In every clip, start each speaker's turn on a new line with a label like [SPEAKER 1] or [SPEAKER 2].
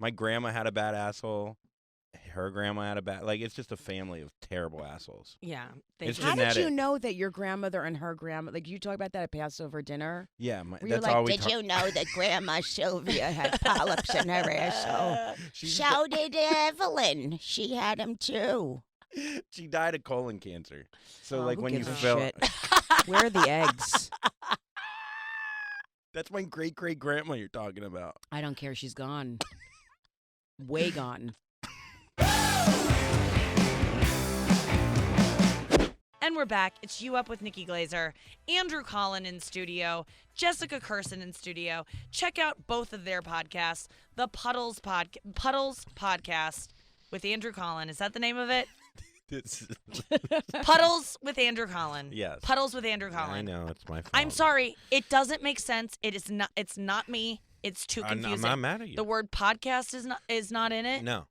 [SPEAKER 1] My grandma had a bad asshole. Her grandma had a bad... Like, it's just a family of terrible assholes.
[SPEAKER 2] Yeah.
[SPEAKER 1] It's
[SPEAKER 3] How
[SPEAKER 1] genetic.
[SPEAKER 3] did you know that your grandmother and her grandma... Like, you talk about that at Passover dinner?
[SPEAKER 1] Yeah,
[SPEAKER 3] That's
[SPEAKER 1] all we
[SPEAKER 3] did you know that Grandma Sylvia had polyps in her asshole? So did Evelyn. She had them, too.
[SPEAKER 1] She died of colon cancer. So,
[SPEAKER 3] Oh,
[SPEAKER 1] like,
[SPEAKER 3] who
[SPEAKER 1] when you
[SPEAKER 3] gives a
[SPEAKER 1] felt...
[SPEAKER 3] shit? Where are the eggs?
[SPEAKER 1] That's my great-great-grandma you're talking about.
[SPEAKER 3] I don't care. She's gone. Way gone.
[SPEAKER 2] And we're back. It's You Up with Nikki Glaser, Andrew Collin in studio, Jessica Kirson in studio. Check out both of their podcasts, the Puddles Podcast with Andrew Collin. Is that the name of it? Puddles with Andrew Collin.
[SPEAKER 1] Yes.
[SPEAKER 2] Puddles with Andrew Collin.
[SPEAKER 1] I know, it's my fault.
[SPEAKER 2] I'm sorry. It doesn't make sense. It's not me. It's too confusing.
[SPEAKER 1] I'm not mad at you.
[SPEAKER 2] The word podcast is not in it.
[SPEAKER 1] No.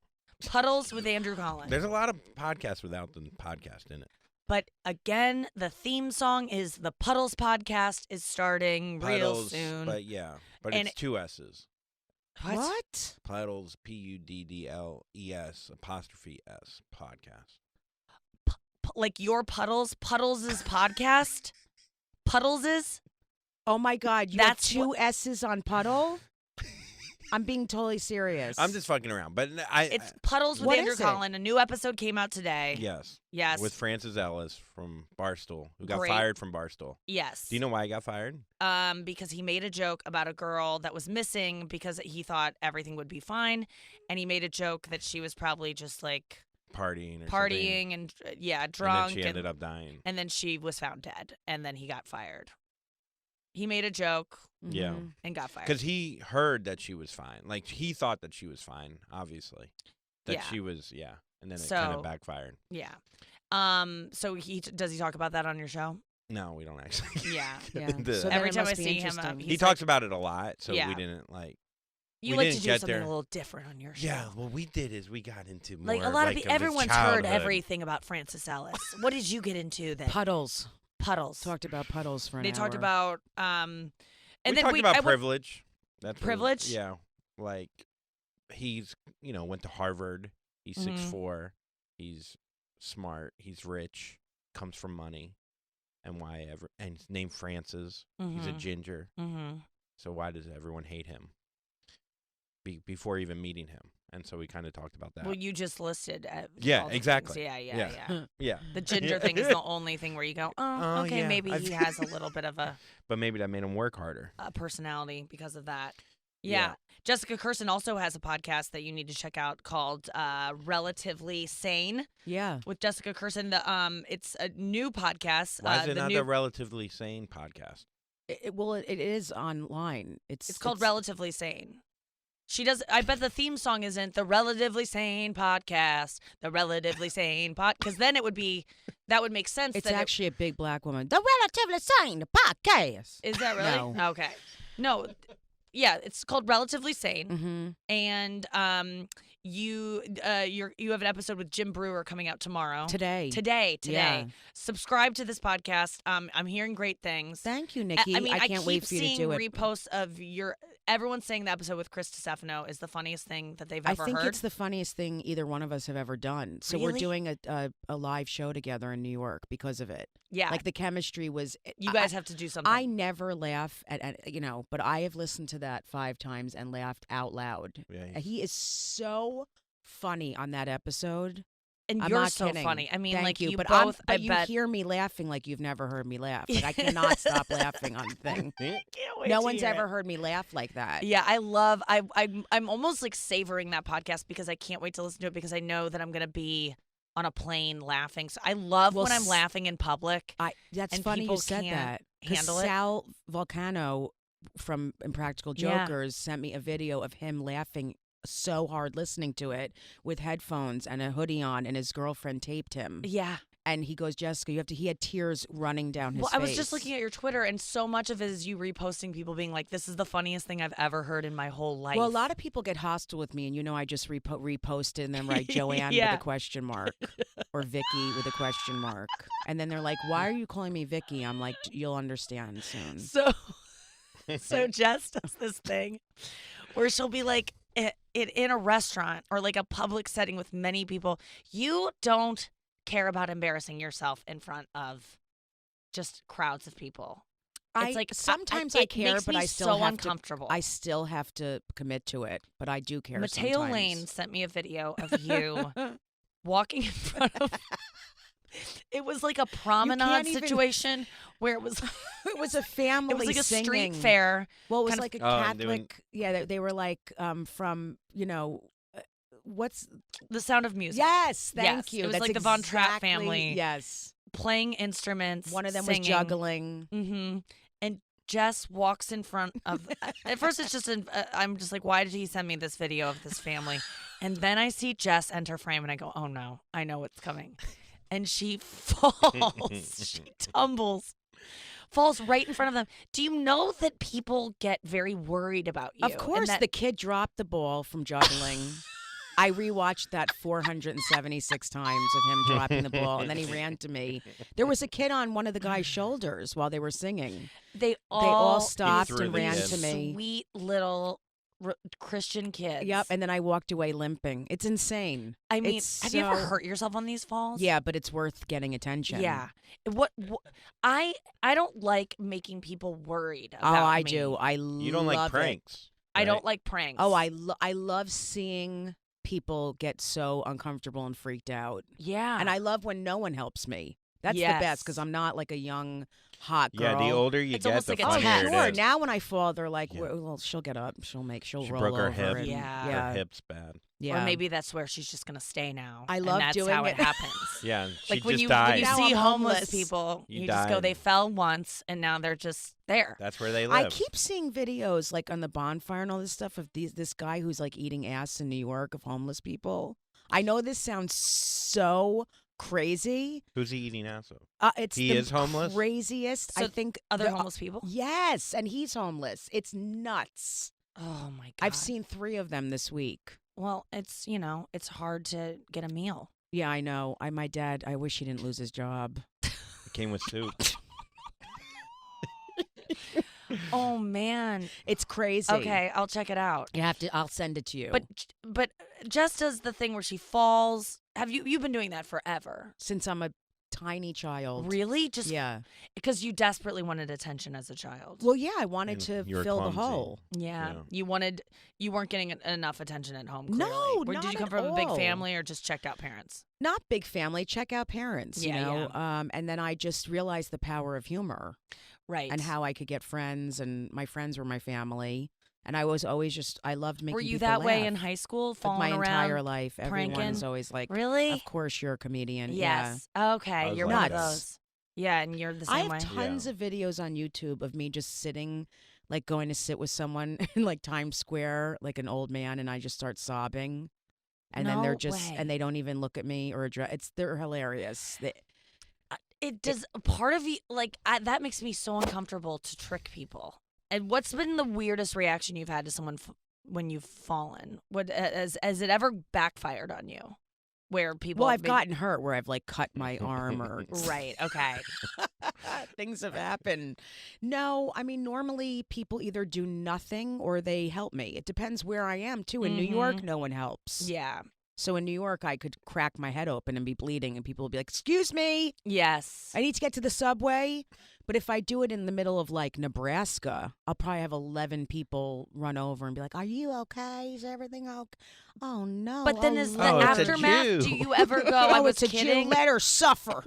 [SPEAKER 2] Puddles with Andrew Collin.
[SPEAKER 1] There's a lot of podcasts without the podcast in it.
[SPEAKER 2] But again, the theme song is the Puddles Podcast is starting real
[SPEAKER 1] Puddles,
[SPEAKER 2] soon.
[SPEAKER 1] But yeah, but
[SPEAKER 2] And
[SPEAKER 1] it's two S's.
[SPEAKER 3] What?
[SPEAKER 1] Puddles, Puddles apostrophe S podcast.
[SPEAKER 2] Like your Puddles is podcast? Puddles is?
[SPEAKER 3] Oh, my God. You
[SPEAKER 2] That's
[SPEAKER 3] have two S's on puddle? I'm being totally serious.
[SPEAKER 1] I'm just fucking around. But
[SPEAKER 2] It's Puddles with
[SPEAKER 3] What
[SPEAKER 2] Andrew
[SPEAKER 3] is it?
[SPEAKER 2] Collin. A new episode came out today.
[SPEAKER 1] Yes.
[SPEAKER 2] Yes.
[SPEAKER 1] With Francis Ellis from Barstool, who got
[SPEAKER 2] Great.
[SPEAKER 1] fired from Barstool.
[SPEAKER 2] Yes.
[SPEAKER 1] Do you know why he got fired?
[SPEAKER 2] Because he made a joke about a girl that was missing because he thought everything would be fine. And he made a joke that she was probably just like
[SPEAKER 1] Partying or something.
[SPEAKER 2] and drunk.
[SPEAKER 1] And then she ended up dying.
[SPEAKER 2] And then she was found dead. And then he got fired. He made a joke
[SPEAKER 1] Yeah.
[SPEAKER 2] and got fired.
[SPEAKER 1] Because he heard that she was fine. Like, he thought that she was fine, obviously. That
[SPEAKER 2] Yeah.
[SPEAKER 1] she was, And then it kind
[SPEAKER 2] So-
[SPEAKER 1] of backfired.
[SPEAKER 2] Yeah. So does he talk about that on your show?
[SPEAKER 1] No, we don't actually.
[SPEAKER 2] Yeah.
[SPEAKER 3] Yeah.
[SPEAKER 1] The-
[SPEAKER 3] So then
[SPEAKER 2] Every
[SPEAKER 3] it
[SPEAKER 2] time I
[SPEAKER 3] must be
[SPEAKER 2] see him,
[SPEAKER 3] interesting.
[SPEAKER 1] he talks about it a lot, so
[SPEAKER 2] Yeah.
[SPEAKER 1] we didn't, like...
[SPEAKER 2] You
[SPEAKER 1] we
[SPEAKER 2] like to
[SPEAKER 1] didn't
[SPEAKER 2] do
[SPEAKER 1] get
[SPEAKER 2] something
[SPEAKER 1] there.
[SPEAKER 2] a little different on your show.
[SPEAKER 1] Yeah, what we did is we got into more
[SPEAKER 2] Like a lot of
[SPEAKER 1] his
[SPEAKER 2] everyone's heard
[SPEAKER 1] childhood.
[SPEAKER 2] everything about Francis Ellis. What did you get into then?
[SPEAKER 3] Puddles.
[SPEAKER 2] Puddles.
[SPEAKER 3] Talked about puddles for an
[SPEAKER 2] They
[SPEAKER 3] hour.
[SPEAKER 2] talked about and
[SPEAKER 1] we
[SPEAKER 2] then
[SPEAKER 1] talked
[SPEAKER 2] we
[SPEAKER 1] about
[SPEAKER 2] I went-
[SPEAKER 1] privilege. That's what-
[SPEAKER 2] Privilege?
[SPEAKER 1] yeah, like he's went to Harvard. He's
[SPEAKER 2] Mhm.
[SPEAKER 1] 6'4". He's smart. He's rich. Comes from money. And and he's named Francis. He's a
[SPEAKER 2] Mhm.
[SPEAKER 1] ginger.
[SPEAKER 2] Mhm.
[SPEAKER 1] So why does everyone hate him? Before even meeting him, and so we kind of talked about that.
[SPEAKER 2] Well, you just listed.
[SPEAKER 1] Yeah,
[SPEAKER 2] all the
[SPEAKER 1] exactly.
[SPEAKER 2] things. Yeah.
[SPEAKER 1] Yeah,
[SPEAKER 2] The ginger thing is the only thing where you go,
[SPEAKER 1] Oh,
[SPEAKER 2] okay,
[SPEAKER 1] yeah.
[SPEAKER 2] maybe
[SPEAKER 1] I've-
[SPEAKER 2] he has a little bit of a
[SPEAKER 1] but maybe that made him work harder.
[SPEAKER 2] personality because of that.
[SPEAKER 1] Yeah.
[SPEAKER 2] Yeah. Jessica Kirson also has a podcast that you need to check out called Relatively Sane
[SPEAKER 3] Yeah.
[SPEAKER 2] with Jessica Kirson. It's a new podcast.
[SPEAKER 1] Why is it
[SPEAKER 2] the
[SPEAKER 1] not
[SPEAKER 2] new,
[SPEAKER 1] the Relatively Sane podcast?
[SPEAKER 3] It is online.
[SPEAKER 2] It's called Relatively Sane. She does. I bet the theme song isn't the Relatively Sane podcast. The Relatively Sane because then it would be that would make sense.
[SPEAKER 3] It's
[SPEAKER 2] that
[SPEAKER 3] actually a big black woman. The Relatively Sane podcast.
[SPEAKER 2] Is that really?
[SPEAKER 3] No.
[SPEAKER 2] Okay. No. Yeah, it's called Relatively Sane,
[SPEAKER 3] Mm-hmm.
[SPEAKER 2] and you have an episode with Jim Brewer coming out tomorrow.
[SPEAKER 3] Today.
[SPEAKER 2] Today. Subscribe to this podcast. I'm hearing great things.
[SPEAKER 3] Thank you, Nikki. I can't wait for you to do
[SPEAKER 2] keep
[SPEAKER 3] it.
[SPEAKER 2] seeing reposts of everyone's saying the episode with Chris DiStefano is the funniest thing that they've ever
[SPEAKER 3] I think
[SPEAKER 2] heard.
[SPEAKER 3] it's the funniest thing either one of us have ever done. So we're
[SPEAKER 2] Really?
[SPEAKER 3] doing a live show together in New York because of it.
[SPEAKER 2] Yeah.
[SPEAKER 3] Like the chemistry was.
[SPEAKER 2] You guys have to do something.
[SPEAKER 3] I never laugh at but I have listened to that 5 times and laughed out loud.
[SPEAKER 1] Yeah,
[SPEAKER 3] He is so funny on that episode.
[SPEAKER 2] and
[SPEAKER 3] I'm
[SPEAKER 2] you're
[SPEAKER 3] not
[SPEAKER 2] so
[SPEAKER 3] kidding.
[SPEAKER 2] funny. I mean,
[SPEAKER 3] Thank
[SPEAKER 2] like
[SPEAKER 3] you, but
[SPEAKER 2] both.
[SPEAKER 3] but
[SPEAKER 2] I
[SPEAKER 3] you
[SPEAKER 2] bet.
[SPEAKER 3] hear me laughing like you've never heard me laugh. Like I cannot stop laughing on the thing.
[SPEAKER 2] Can't wait
[SPEAKER 3] No
[SPEAKER 2] to
[SPEAKER 3] one's
[SPEAKER 2] hear
[SPEAKER 3] ever
[SPEAKER 2] it.
[SPEAKER 3] heard me laugh like that.
[SPEAKER 2] Yeah, I'm almost like savoring that podcast because I can't wait to listen to it because I know that I'm gonna be on a plane laughing. So I love
[SPEAKER 3] Well,
[SPEAKER 2] when I'm laughing in public.
[SPEAKER 3] That's
[SPEAKER 2] And
[SPEAKER 3] funny
[SPEAKER 2] people
[SPEAKER 3] you said
[SPEAKER 2] can't
[SPEAKER 3] that. 'Cause
[SPEAKER 2] handle it.
[SPEAKER 3] Sal Volcano from Impractical
[SPEAKER 2] Yeah.
[SPEAKER 3] Jokers sent me a video of him laughing so hard listening to it with headphones and a hoodie on, and his girlfriend taped him.
[SPEAKER 2] Yeah.
[SPEAKER 3] And he goes, Jessica, he had tears running down his
[SPEAKER 2] Well,
[SPEAKER 3] face.
[SPEAKER 2] I was just looking at your Twitter, and so much of it is you reposting people being like, "This is the funniest thing I've ever heard in my whole life."
[SPEAKER 3] Well, a lot of people get hostile with me, and I just repost it and then write Joanne
[SPEAKER 2] Yeah.
[SPEAKER 3] with a question mark or Vicky with a question mark. And then they're like, why are you calling me Vicky? I'm like, you'll understand soon.
[SPEAKER 2] So Jess does this thing where she'll be like, in a restaurant or like a public setting with many people, you don't care about embarrassing yourself in front of just crowds of people. It's like
[SPEAKER 3] sometimes I care,
[SPEAKER 2] makes
[SPEAKER 3] but
[SPEAKER 2] me
[SPEAKER 3] I still
[SPEAKER 2] so
[SPEAKER 3] have
[SPEAKER 2] uncomfortable.
[SPEAKER 3] I still have to commit to it, but I do care.
[SPEAKER 2] Mateo
[SPEAKER 3] sometimes.
[SPEAKER 2] Lane sent me a video of you walking in front of. It was like a promenade situation where it was.
[SPEAKER 3] It was a family.
[SPEAKER 2] It was like a
[SPEAKER 3] singing.
[SPEAKER 2] street fair.
[SPEAKER 3] Well, it was like a Catholic.
[SPEAKER 1] doing...
[SPEAKER 3] Yeah, they were like from what's
[SPEAKER 2] The Sound of Music.
[SPEAKER 3] Yes, thank you.
[SPEAKER 2] It was
[SPEAKER 3] That's
[SPEAKER 2] like the Von Trapp
[SPEAKER 3] exactly-
[SPEAKER 2] family.
[SPEAKER 3] Yes,
[SPEAKER 2] Playing instruments.
[SPEAKER 3] one of them
[SPEAKER 2] singing.
[SPEAKER 3] was juggling.
[SPEAKER 2] Mm-hmm. And Jess walks in front of. At first, it's just. I'm just like, why did he send me this video of this family? And then I see Jess enter frame, and I go, oh no, I know what's coming. And she falls. She tumbles. Falls right in front of them. Do you know that people get very worried about you?
[SPEAKER 3] Of course, the kid dropped the ball from juggling. I rewatched that 476 times of him dropping the ball, and then he ran to me. There was a kid on one of the guy's shoulders while they were singing.
[SPEAKER 2] They
[SPEAKER 3] all stopped
[SPEAKER 1] threw
[SPEAKER 3] and
[SPEAKER 1] the
[SPEAKER 3] ran
[SPEAKER 1] kid.
[SPEAKER 3] to me.
[SPEAKER 2] Sweet little Christian kids.
[SPEAKER 3] Yep, and then I walked away limping. It's insane.
[SPEAKER 2] I mean,
[SPEAKER 3] It's
[SPEAKER 2] have you ever
[SPEAKER 3] so-
[SPEAKER 2] hurt yourself on these falls?
[SPEAKER 3] Yeah, but it's worth getting attention.
[SPEAKER 2] Yeah. What I don't like making people worried
[SPEAKER 3] Oh,
[SPEAKER 2] about
[SPEAKER 3] I
[SPEAKER 2] me.
[SPEAKER 3] do.
[SPEAKER 1] You don't like
[SPEAKER 3] love it.
[SPEAKER 1] pranks.
[SPEAKER 2] I
[SPEAKER 1] right?
[SPEAKER 2] don't like pranks.
[SPEAKER 3] Oh, I love seeing people get so uncomfortable and freaked out.
[SPEAKER 2] yeah.
[SPEAKER 3] And I love when no one helps me. That's the
[SPEAKER 2] Yes.
[SPEAKER 3] best because I'm not like a young, hot girl.
[SPEAKER 1] Yeah, the older you
[SPEAKER 2] It's
[SPEAKER 1] get,
[SPEAKER 2] almost
[SPEAKER 1] the
[SPEAKER 2] like a
[SPEAKER 3] Oh,
[SPEAKER 1] funnier
[SPEAKER 2] test.
[SPEAKER 1] it
[SPEAKER 3] sure.
[SPEAKER 1] is.
[SPEAKER 3] Now when I fall, they're like,
[SPEAKER 1] Yeah.
[SPEAKER 3] well, she'll get up. She'll
[SPEAKER 1] She
[SPEAKER 3] roll
[SPEAKER 1] broke her
[SPEAKER 3] over.
[SPEAKER 1] hip.
[SPEAKER 3] and-
[SPEAKER 2] Yeah.
[SPEAKER 3] yeah.
[SPEAKER 1] Her hip's bad.
[SPEAKER 3] Yeah.
[SPEAKER 2] Or maybe that's where she's just gonna stay now.
[SPEAKER 3] I
[SPEAKER 2] and
[SPEAKER 3] love
[SPEAKER 2] that's
[SPEAKER 3] doing
[SPEAKER 2] how it
[SPEAKER 3] it.
[SPEAKER 2] happens.
[SPEAKER 1] Yeah, she
[SPEAKER 2] Like when
[SPEAKER 1] just
[SPEAKER 2] you
[SPEAKER 1] died.
[SPEAKER 3] Now
[SPEAKER 2] see
[SPEAKER 3] I'm
[SPEAKER 2] homeless
[SPEAKER 3] homeless.
[SPEAKER 2] people,
[SPEAKER 1] You
[SPEAKER 2] you just go,
[SPEAKER 1] died.
[SPEAKER 2] they fell once and now they're just there.
[SPEAKER 1] That's where they
[SPEAKER 3] I
[SPEAKER 1] live.
[SPEAKER 3] keep seeing videos like on the bonfire and all this stuff of this guy who's like eating ass in New York of homeless people. I know this sounds so crazy.
[SPEAKER 1] Who's he eating ass of?
[SPEAKER 3] It's
[SPEAKER 1] He
[SPEAKER 3] the
[SPEAKER 1] is homeless?
[SPEAKER 3] craziest. I
[SPEAKER 2] So
[SPEAKER 3] think
[SPEAKER 2] Other
[SPEAKER 3] the-
[SPEAKER 2] homeless people?
[SPEAKER 3] Yes, and he's homeless. It's nuts.
[SPEAKER 2] Oh my god.
[SPEAKER 3] I've seen 3 of them this week.
[SPEAKER 2] Well, it's it's hard to get a meal.
[SPEAKER 3] Yeah, I know. My dad. I wish he didn't lose his job.
[SPEAKER 1] It came with soup.
[SPEAKER 2] Oh man.
[SPEAKER 3] It's crazy.
[SPEAKER 2] Okay, I'll check it out.
[SPEAKER 3] You have to. I'll send it to you.
[SPEAKER 2] But Jess does the thing where she falls. Have you've been doing that forever?
[SPEAKER 3] Since I'm a tiny child.
[SPEAKER 2] Really? Just
[SPEAKER 3] Yeah.
[SPEAKER 2] because you desperately wanted attention as a child.
[SPEAKER 3] Well, yeah. I wanted
[SPEAKER 1] And
[SPEAKER 3] to
[SPEAKER 1] you were
[SPEAKER 3] fill the
[SPEAKER 1] clumsy.
[SPEAKER 3] hole.
[SPEAKER 2] Yeah.
[SPEAKER 1] Yeah.
[SPEAKER 2] You weren't getting enough attention at home.
[SPEAKER 3] No,
[SPEAKER 2] Clearly. Did
[SPEAKER 3] not
[SPEAKER 2] you come
[SPEAKER 3] at
[SPEAKER 2] from a big
[SPEAKER 3] all.
[SPEAKER 2] family or just checked out parents?
[SPEAKER 3] Not big family. Check out parents.
[SPEAKER 2] Yeah,
[SPEAKER 3] you know. And then I just realized the power of humor
[SPEAKER 2] Right.
[SPEAKER 3] and how I could get friends, and my friends were my family. And I was always I loved making.
[SPEAKER 2] Were you
[SPEAKER 3] people
[SPEAKER 2] that way
[SPEAKER 3] laugh.
[SPEAKER 2] in high school?
[SPEAKER 3] Like
[SPEAKER 2] Falling
[SPEAKER 3] my
[SPEAKER 2] around?
[SPEAKER 3] entire life? Everyone's
[SPEAKER 2] pranking?
[SPEAKER 3] always like,
[SPEAKER 2] Really?
[SPEAKER 3] Of course, you're a comedian.
[SPEAKER 2] Yes.
[SPEAKER 1] I
[SPEAKER 2] Okay.
[SPEAKER 1] was
[SPEAKER 2] You're
[SPEAKER 1] like
[SPEAKER 2] one of
[SPEAKER 3] that.
[SPEAKER 2] those. Yeah, and you're the
[SPEAKER 3] I
[SPEAKER 2] same
[SPEAKER 3] have
[SPEAKER 2] way.
[SPEAKER 3] tons
[SPEAKER 1] Yeah.
[SPEAKER 3] of videos on YouTube of me just sitting, like going to sit with someone in like Times Square, like an old man, and I just start sobbing, and then they're
[SPEAKER 2] No
[SPEAKER 3] just
[SPEAKER 2] way.
[SPEAKER 3] and they don't even look at me or address. They're hilarious.
[SPEAKER 2] It does part of you like that makes me so uncomfortable to trick people. And what's been the weirdest reaction you've had to someone when you've fallen? What has it ever backfired on you? Where people
[SPEAKER 3] Well, I've
[SPEAKER 2] maybe-
[SPEAKER 3] gotten hurt where I've like cut my arm or
[SPEAKER 2] right. Okay.
[SPEAKER 3] things have happened. No, I mean normally people either do nothing or they help me. It depends where I am too. In New York, no one helps.
[SPEAKER 2] Yeah.
[SPEAKER 3] So in New York, I could crack my head open and be bleeding, and people would be like, "Excuse me,
[SPEAKER 2] Yes.
[SPEAKER 3] I need to get to the subway." But if I do it in the middle of like Nebraska, I'll probably have 11 people run over and be like, "Are you okay? Is everything okay?" Oh no!
[SPEAKER 2] But then is the
[SPEAKER 1] Oh, it's a
[SPEAKER 2] aftermath?
[SPEAKER 1] Jew.
[SPEAKER 2] Do you ever go? I
[SPEAKER 3] Oh,
[SPEAKER 2] was
[SPEAKER 3] it's a
[SPEAKER 2] kidding.
[SPEAKER 3] Jew. Let her suffer.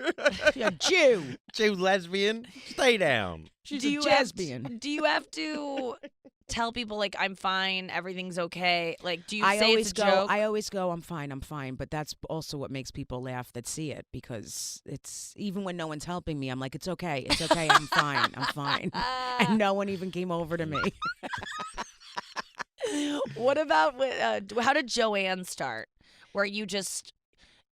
[SPEAKER 3] She's a Jew.
[SPEAKER 1] Jew lesbian, stay down.
[SPEAKER 3] She's
[SPEAKER 2] do
[SPEAKER 3] a
[SPEAKER 2] you
[SPEAKER 3] lesbian.
[SPEAKER 2] do you have to tell people like I'm fine, everything's okay? Like, do you
[SPEAKER 3] I
[SPEAKER 2] say
[SPEAKER 3] always
[SPEAKER 2] it's a
[SPEAKER 3] go.
[SPEAKER 2] joke?
[SPEAKER 3] I always go. I'm fine. But that's also what makes people laugh that see it, because it's even when no one's helping me, I'm like, it's okay. I'm fine. I'm fine. And no one even came over to me.
[SPEAKER 2] What about how did Joanne start? Where you just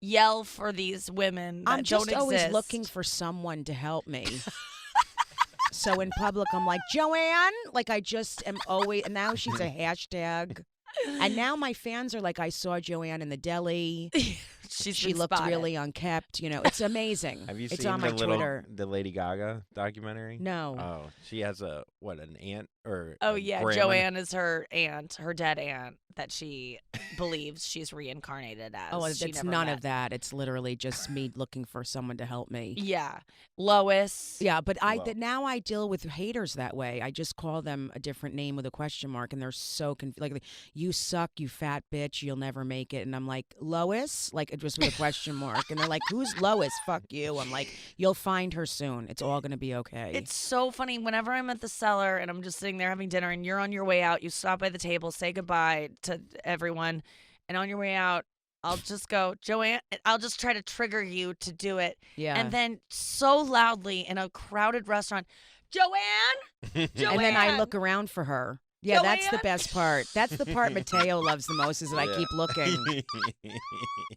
[SPEAKER 2] yell for these women that
[SPEAKER 3] I'm just
[SPEAKER 2] don't
[SPEAKER 3] always
[SPEAKER 2] exist?
[SPEAKER 3] looking for someone to help me. So in public, I'm like, Joanne. Like I just am always. And now she's a hashtag. And now my fans are like, I saw Joanne in the deli. She
[SPEAKER 2] been
[SPEAKER 3] looked
[SPEAKER 2] spotted.
[SPEAKER 3] really unkept. It's amazing.
[SPEAKER 1] Have you
[SPEAKER 3] it's
[SPEAKER 1] seen
[SPEAKER 3] on my Twitter.
[SPEAKER 1] the Lady Gaga documentary?
[SPEAKER 3] No.
[SPEAKER 1] Oh, she has an aunt or
[SPEAKER 2] Oh
[SPEAKER 1] a
[SPEAKER 2] yeah,
[SPEAKER 1] grandma?
[SPEAKER 2] Joanne is her aunt, her dead aunt that she believes she's reincarnated as.
[SPEAKER 3] Oh,
[SPEAKER 2] She
[SPEAKER 3] it's
[SPEAKER 2] never
[SPEAKER 3] none
[SPEAKER 2] met.
[SPEAKER 3] of that. It's literally just me looking for someone to help me.
[SPEAKER 2] Yeah, Lois.
[SPEAKER 3] Yeah, but
[SPEAKER 1] Well-
[SPEAKER 3] now I deal with haters that way. I just call them a different name with a question mark, and they're so confused. Like, you suck, you fat bitch, you'll never make it. And I'm like, Lois, like just with a question mark, and they're like, who's Lois? Fuck you. I'm like, you'll find her soon. It's all gonna be okay.
[SPEAKER 2] It's so funny. Whenever I'm at the cellar and I'm just sitting there having dinner, and you're on your way out, you stop by the table, say goodbye to everyone, and on your way out, I'll just go, Joanne. I'll just try to trigger you to do it.
[SPEAKER 3] yeah.
[SPEAKER 2] And then so loudly in a crowded restaurant, Joanne? Joanne!
[SPEAKER 3] And then I look around for her. Yeah, that's the
[SPEAKER 2] Joanne?
[SPEAKER 3] best part. That's the part Mateo loves the most, is that I
[SPEAKER 1] Yeah.
[SPEAKER 3] keep looking.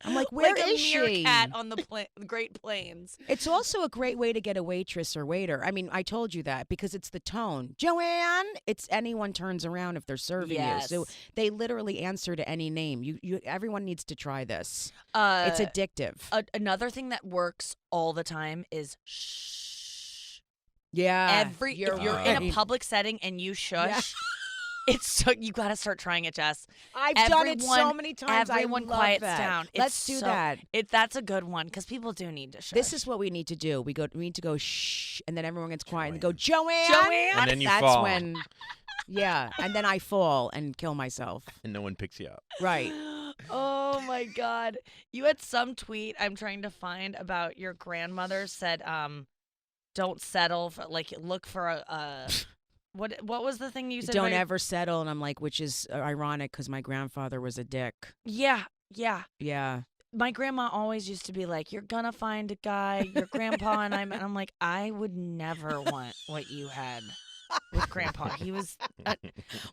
[SPEAKER 3] I'm like, where
[SPEAKER 2] like
[SPEAKER 3] is
[SPEAKER 2] a
[SPEAKER 3] she?
[SPEAKER 2] meerkat on the Great Plains.
[SPEAKER 3] It's also a great way to get a waitress or waiter. I mean, I told you that because it's the tone. Joanne, it's anyone turns around if they're serving
[SPEAKER 2] Yes.
[SPEAKER 3] you. So they literally answer to any name. Everyone needs to try this.
[SPEAKER 2] Uh,
[SPEAKER 3] It's addictive.
[SPEAKER 2] Another thing that works all the time is shh.
[SPEAKER 3] Yeah.
[SPEAKER 2] If you're in a
[SPEAKER 3] right.
[SPEAKER 2] public setting and you shush,
[SPEAKER 3] Yeah.
[SPEAKER 2] it's so you got to start trying it, Jess.
[SPEAKER 3] I've done it so
[SPEAKER 2] everyone-
[SPEAKER 3] many times.
[SPEAKER 2] Everyone
[SPEAKER 3] I love
[SPEAKER 2] quiets
[SPEAKER 3] that.
[SPEAKER 2] down.
[SPEAKER 3] Let's
[SPEAKER 2] It's
[SPEAKER 3] do
[SPEAKER 2] so-
[SPEAKER 3] that.
[SPEAKER 2] That's a good one because people do need to shush.
[SPEAKER 3] This is what we need to do. We need to go shh, and then everyone gets quiet and go Joanne.
[SPEAKER 2] Joanne?
[SPEAKER 1] And then you
[SPEAKER 3] That's
[SPEAKER 1] fall.
[SPEAKER 3] when, yeah, and then I fall and kill myself.
[SPEAKER 1] and no one picks you up.
[SPEAKER 3] Right.
[SPEAKER 2] Oh my God. You had some tweet I'm trying to find about your grandmother said, don't settle for, like, look for a what was the thing you said?
[SPEAKER 3] Don't
[SPEAKER 2] about your-
[SPEAKER 3] ever settle, and I'm like, which is ironic because my grandfather was a dick.
[SPEAKER 2] Yeah.
[SPEAKER 3] Yeah.
[SPEAKER 2] My grandma always used to be like, you're gonna find a guy, your grandpa and I'm like, I would never want what you had with grandpa. He was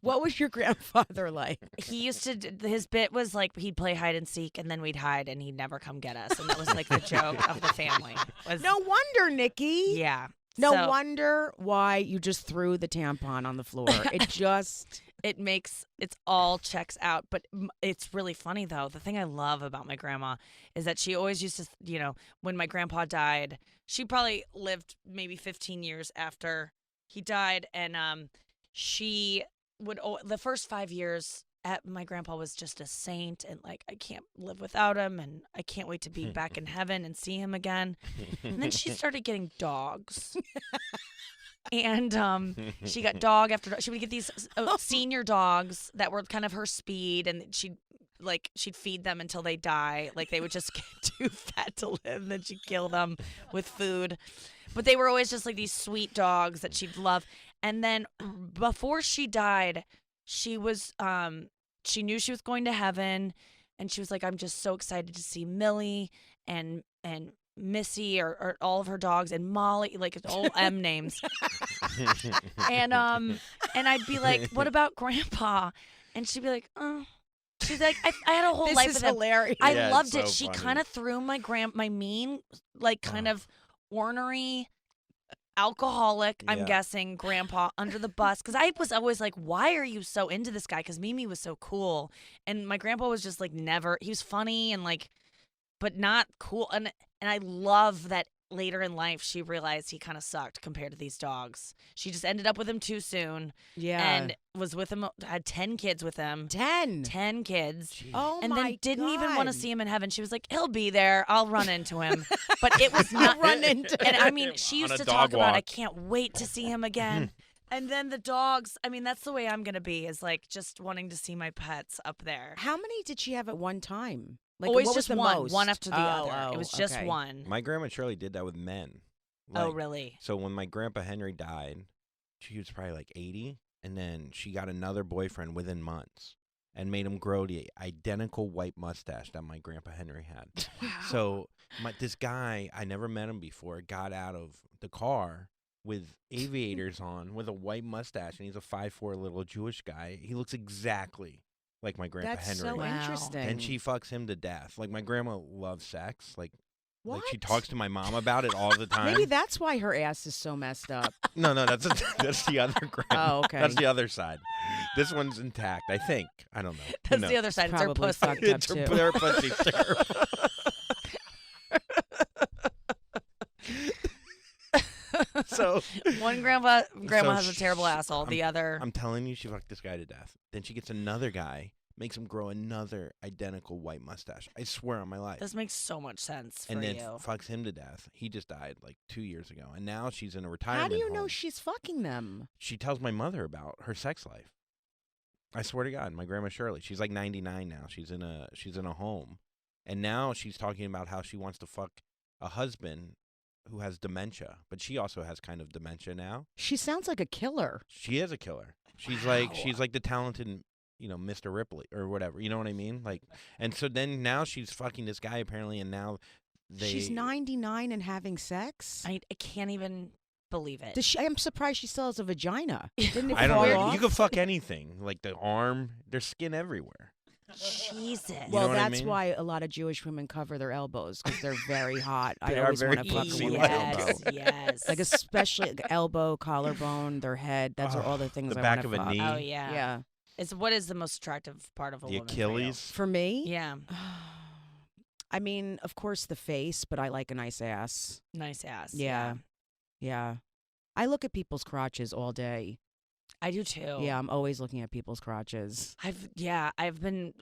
[SPEAKER 3] What was your grandfather like?
[SPEAKER 2] he used to his bit was like he'd play hide and seek and then we'd hide and he'd never come get us, and that was like the joke of the family was,
[SPEAKER 3] No wonder, Nikki.
[SPEAKER 2] yeah,
[SPEAKER 3] No
[SPEAKER 2] So
[SPEAKER 3] wonder why you just threw the tampon on the floor. It just.
[SPEAKER 2] it's all checks out. But it's really funny though. The thing I love about my grandma is that she always used to, when my grandpa died, she probably lived maybe 15 years after he died, and she would the first 5 years my grandpa was just a saint, and like I can't live without him, and I can't wait to be back in heaven and see him again. And then she started getting dogs. And she got dog after dog. She would get these senior dogs that were kind of her speed, and she'd feed them until they die. Like they would just get too fat to live, and then she'd kill them with food. But they were always just like these sweet dogs that she'd love. And then before she died, she was she knew she was going to heaven, and she was like, I'm just so excited to see Millie and Missy or all of her dogs, and Molly, like it's all M names. And I'd be like, what about Grandpa? And she'd be like, oh. She's like, I had a whole
[SPEAKER 3] This
[SPEAKER 2] life
[SPEAKER 3] is
[SPEAKER 2] with him.
[SPEAKER 3] hilarious.
[SPEAKER 2] I
[SPEAKER 1] Yeah, it's
[SPEAKER 2] loved
[SPEAKER 1] so
[SPEAKER 2] it. She
[SPEAKER 1] funny.
[SPEAKER 2] kind of threw my mean, like kind of ornery alcoholic, I'm
[SPEAKER 1] Yeah.
[SPEAKER 2] guessing, grandpa under the bus. Because I was always like, why are you so into this guy? Because Mimi was so cool. And my grandpa was just like never, he was funny and like, but not cool. And I love that later in life she realized he kind of sucked compared to these dogs. She just ended up with him too soon.
[SPEAKER 3] Yeah.
[SPEAKER 2] And was with him, had 10 kids with him.
[SPEAKER 3] 10.
[SPEAKER 2] 10 kids.
[SPEAKER 3] Oh
[SPEAKER 2] And
[SPEAKER 3] my
[SPEAKER 2] then didn't even want to
[SPEAKER 3] God.
[SPEAKER 2] see him in heaven. She was like, he'll be there. I'll run into him. But it was not.
[SPEAKER 3] Run into
[SPEAKER 2] And
[SPEAKER 3] him.
[SPEAKER 2] I mean, she
[SPEAKER 1] On
[SPEAKER 2] used
[SPEAKER 1] a
[SPEAKER 2] to
[SPEAKER 1] dog
[SPEAKER 2] talk about, I
[SPEAKER 1] walk.
[SPEAKER 2] can't wait to see him again. And then the dogs, I mean, that's the way I'm going to be, is like just wanting to see my pets up there.
[SPEAKER 3] How many did she have at one time? Like,
[SPEAKER 2] Always
[SPEAKER 3] what was
[SPEAKER 2] just
[SPEAKER 3] the
[SPEAKER 2] one,
[SPEAKER 3] most?
[SPEAKER 2] one after the
[SPEAKER 3] Oh,
[SPEAKER 2] other. It was just
[SPEAKER 3] okay.
[SPEAKER 2] one.
[SPEAKER 1] My grandma Shirley did that with men.
[SPEAKER 2] Oh,
[SPEAKER 1] Like,
[SPEAKER 2] really?
[SPEAKER 1] So when my grandpa Henry died, she was probably like 80, and then she got another boyfriend within months and made him grow the identical white mustache that my grandpa Henry had. So this guy, I never met him before, got out of the car with aviators on with a white mustache, and he's a 5'4" little Jewish guy. He looks exactly like my grandpa
[SPEAKER 3] That's
[SPEAKER 1] Henry.
[SPEAKER 3] so
[SPEAKER 2] Wow.
[SPEAKER 3] interesting.
[SPEAKER 1] And she fucks him to death. Like, my grandma loves sex. Like she
[SPEAKER 3] What?
[SPEAKER 1] talks to my mom about it all the time.
[SPEAKER 3] Maybe that's why her ass is so messed up.
[SPEAKER 1] No, that's the other grandma.
[SPEAKER 3] Oh, okay.
[SPEAKER 1] That's the other side. This one's intact, I think. I don't know. Who
[SPEAKER 2] That's the
[SPEAKER 1] knows?
[SPEAKER 2] other side. It's her
[SPEAKER 3] Probably
[SPEAKER 2] pussy.
[SPEAKER 3] fucked up
[SPEAKER 1] It's
[SPEAKER 3] too.
[SPEAKER 1] her pussy. So
[SPEAKER 2] One grandma has a
[SPEAKER 1] sh-
[SPEAKER 2] terrible asshole. The other,
[SPEAKER 1] I'm telling you, she fucked this guy to death. Then she gets another guy, makes him grow another identical white mustache. I swear on my life.
[SPEAKER 2] this makes so much sense for
[SPEAKER 1] And then
[SPEAKER 2] you.
[SPEAKER 1] fucks him to death. He just died like 2 years ago, and now she's in a
[SPEAKER 3] How
[SPEAKER 1] retirement
[SPEAKER 3] do you know
[SPEAKER 1] home.
[SPEAKER 3] she's fucking them?
[SPEAKER 1] She tells my mother about her sex life. I swear to God, my grandma Shirley. She's like 99 now. She's in a home, and now she's talking about how she wants to fuck a husband who has dementia, but she also has kind of dementia now.
[SPEAKER 3] She sounds like a killer.
[SPEAKER 1] She is a killer. She's
[SPEAKER 2] Wow.
[SPEAKER 1] like the talented, Mr. Ripley or whatever. You know what I mean? Like, and so then now she's fucking this guy apparently, and now
[SPEAKER 3] She's 99 and having sex?
[SPEAKER 2] I can't even believe it.
[SPEAKER 3] I'm surprised she still has a vagina. Didn't it
[SPEAKER 1] I don't
[SPEAKER 3] fall
[SPEAKER 1] know.
[SPEAKER 3] off?
[SPEAKER 1] You can fuck anything, like the arm. There's skin everywhere.
[SPEAKER 2] Jesus.
[SPEAKER 1] You
[SPEAKER 3] Well,
[SPEAKER 1] know what I
[SPEAKER 3] that's
[SPEAKER 1] mean?
[SPEAKER 3] why a lot of Jewish women cover their elbows because they're very hot.
[SPEAKER 1] They
[SPEAKER 3] I
[SPEAKER 1] are
[SPEAKER 3] always
[SPEAKER 1] very
[SPEAKER 3] want to fuck a
[SPEAKER 1] pussy
[SPEAKER 3] woman's
[SPEAKER 1] like.
[SPEAKER 3] elbow.
[SPEAKER 2] yes.
[SPEAKER 3] Like especially like elbow, collarbone, their head. Those are all the things
[SPEAKER 1] the
[SPEAKER 3] I
[SPEAKER 1] back
[SPEAKER 3] want
[SPEAKER 1] of
[SPEAKER 3] to
[SPEAKER 1] a
[SPEAKER 3] fuck.
[SPEAKER 1] knee.
[SPEAKER 2] Oh yeah.
[SPEAKER 3] Yeah.
[SPEAKER 2] What is the most attractive part of a
[SPEAKER 1] The
[SPEAKER 2] woman? for you?
[SPEAKER 1] Achilles.
[SPEAKER 3] For me,
[SPEAKER 2] Yeah.
[SPEAKER 3] I mean, of course, the face, but I like a nice ass.
[SPEAKER 2] Nice ass.
[SPEAKER 3] Yeah. Yeah. I look at people's crotches all day.
[SPEAKER 2] I do too.
[SPEAKER 3] Yeah, I'm always looking at people's crotches.
[SPEAKER 2] I've been.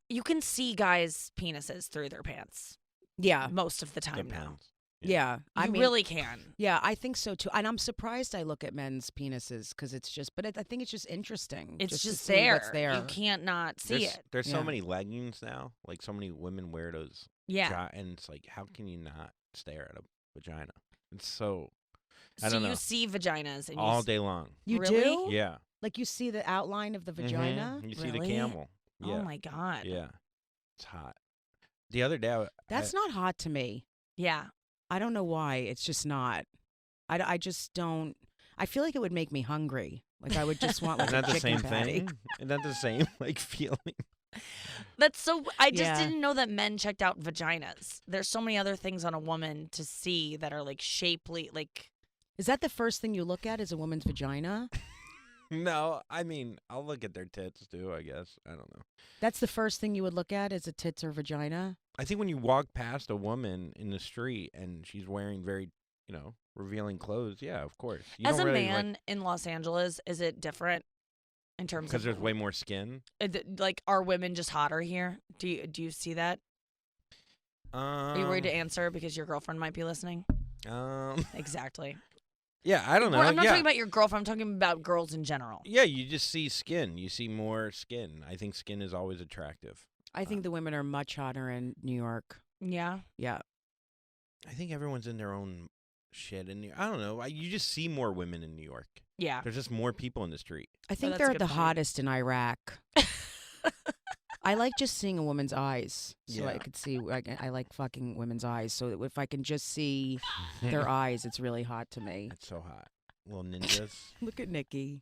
[SPEAKER 2] You can see guys' penises through their pants
[SPEAKER 3] Yeah.
[SPEAKER 2] most of the time now.
[SPEAKER 1] Depends.
[SPEAKER 3] Yeah. I
[SPEAKER 2] You
[SPEAKER 3] mean,
[SPEAKER 2] really can.
[SPEAKER 3] yeah, I think so too. And I'm surprised I look at men's penises because it's just, but I think it's just interesting.
[SPEAKER 2] It's
[SPEAKER 3] to
[SPEAKER 2] just
[SPEAKER 3] see
[SPEAKER 2] there.
[SPEAKER 3] what's there.
[SPEAKER 2] You can't not see it.
[SPEAKER 1] There's
[SPEAKER 3] Yeah.
[SPEAKER 1] so many leggings now. Like so many women wear those.
[SPEAKER 2] Yeah.
[SPEAKER 1] And it's like, how can you not stare at a vagina? It's so. I
[SPEAKER 2] So
[SPEAKER 1] don't know.
[SPEAKER 2] you see vaginas and
[SPEAKER 1] All day long.
[SPEAKER 3] You
[SPEAKER 2] Really?
[SPEAKER 3] do?
[SPEAKER 1] Yeah.
[SPEAKER 3] Like you see the outline of the vagina?
[SPEAKER 1] You see the
[SPEAKER 2] Really?
[SPEAKER 1] camel. Yeah.
[SPEAKER 2] Oh my god.
[SPEAKER 1] Yeah. It's hot. The other day,
[SPEAKER 3] That's not hot to me.
[SPEAKER 2] Yeah.
[SPEAKER 3] I don't know why. It's just not. I just don't. I feel like it would make me hungry. Like I would just want like
[SPEAKER 1] Isn't that
[SPEAKER 3] a
[SPEAKER 1] the
[SPEAKER 3] chicken
[SPEAKER 1] same
[SPEAKER 3] patty.
[SPEAKER 1] thing? Isn't that the same like feeling?
[SPEAKER 2] That's so. I just
[SPEAKER 3] Yeah.
[SPEAKER 2] didn't know that men checked out vaginas. There's so many other things on a woman to see that are like shapely, like.
[SPEAKER 3] Is that the first thing you look at is a woman's vagina?
[SPEAKER 1] No, I mean I'll look at their tits too. I guess I don't know.
[SPEAKER 3] That's the first thing you would look at is a tits or vagina?
[SPEAKER 1] I think when you walk past a woman in the street and she's wearing very, revealing clothes, yeah, of course. You
[SPEAKER 2] As a
[SPEAKER 1] don't really,
[SPEAKER 2] man in Los Angeles, is it different in terms of
[SPEAKER 1] because there's way more skin.
[SPEAKER 2] like are women just hotter here? Do you see that? Are you worried to answer because your girlfriend might be listening? Exactly.
[SPEAKER 1] Yeah, I don't know.
[SPEAKER 2] I'm not
[SPEAKER 1] yeah.
[SPEAKER 2] talking about your girlfriend. I'm talking about girls in general.
[SPEAKER 1] Yeah, you just see skin. You see more skin. I think skin is always attractive.
[SPEAKER 3] I think the women are much hotter in New York.
[SPEAKER 2] Yeah.
[SPEAKER 3] Yeah.
[SPEAKER 1] I think everyone's in their own shit. And I don't know. You just see more women in New York.
[SPEAKER 2] Yeah.
[SPEAKER 1] There's just more people in the street.
[SPEAKER 3] I think
[SPEAKER 2] that's a
[SPEAKER 3] they're
[SPEAKER 2] good
[SPEAKER 3] the
[SPEAKER 2] point.
[SPEAKER 3] hottest in Iraq. I like just seeing a woman's eyes. So I
[SPEAKER 1] Yeah.
[SPEAKER 3] could see, I like fucking women's eyes. So if I can just see their eyes, it's really hot to me.
[SPEAKER 1] It's so hot. Little ninjas.
[SPEAKER 3] Look at Nikki.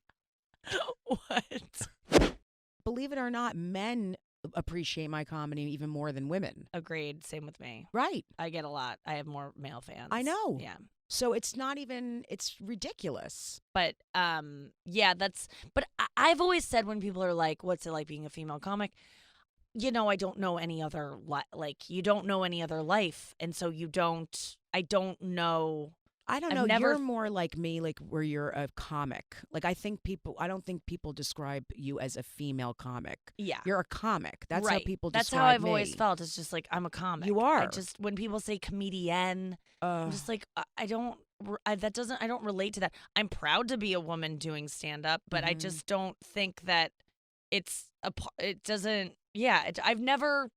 [SPEAKER 2] What?
[SPEAKER 3] Believe it or not, men appreciate my comedy even more than women.
[SPEAKER 2] Agreed. Same with me.
[SPEAKER 3] Right.
[SPEAKER 2] I get a lot. I have more male fans.
[SPEAKER 3] I know.
[SPEAKER 2] Yeah.
[SPEAKER 3] So it's not even, it's ridiculous.
[SPEAKER 2] But yeah, but I've always said when people are like, what's it like being a female comic? I don't know any other you don't know any other life, and so I don't know.
[SPEAKER 3] I don't
[SPEAKER 2] I've
[SPEAKER 3] know.
[SPEAKER 2] never-
[SPEAKER 3] You're more like me, like where you're a comic. Like I don't think people describe you as a female comic.
[SPEAKER 2] Yeah.
[SPEAKER 3] You're a comic. That's how
[SPEAKER 2] right.
[SPEAKER 3] people
[SPEAKER 2] That's
[SPEAKER 3] describe
[SPEAKER 2] how I've
[SPEAKER 3] me.
[SPEAKER 2] always felt. It's just like I'm a comic.
[SPEAKER 3] You are.
[SPEAKER 2] I just when people say comedian, I'm just like I don't relate to that. I'm proud to be a woman doing stand up, but I
[SPEAKER 3] Mhm.
[SPEAKER 2] just don't think that it doesn't. Yeah, I've never.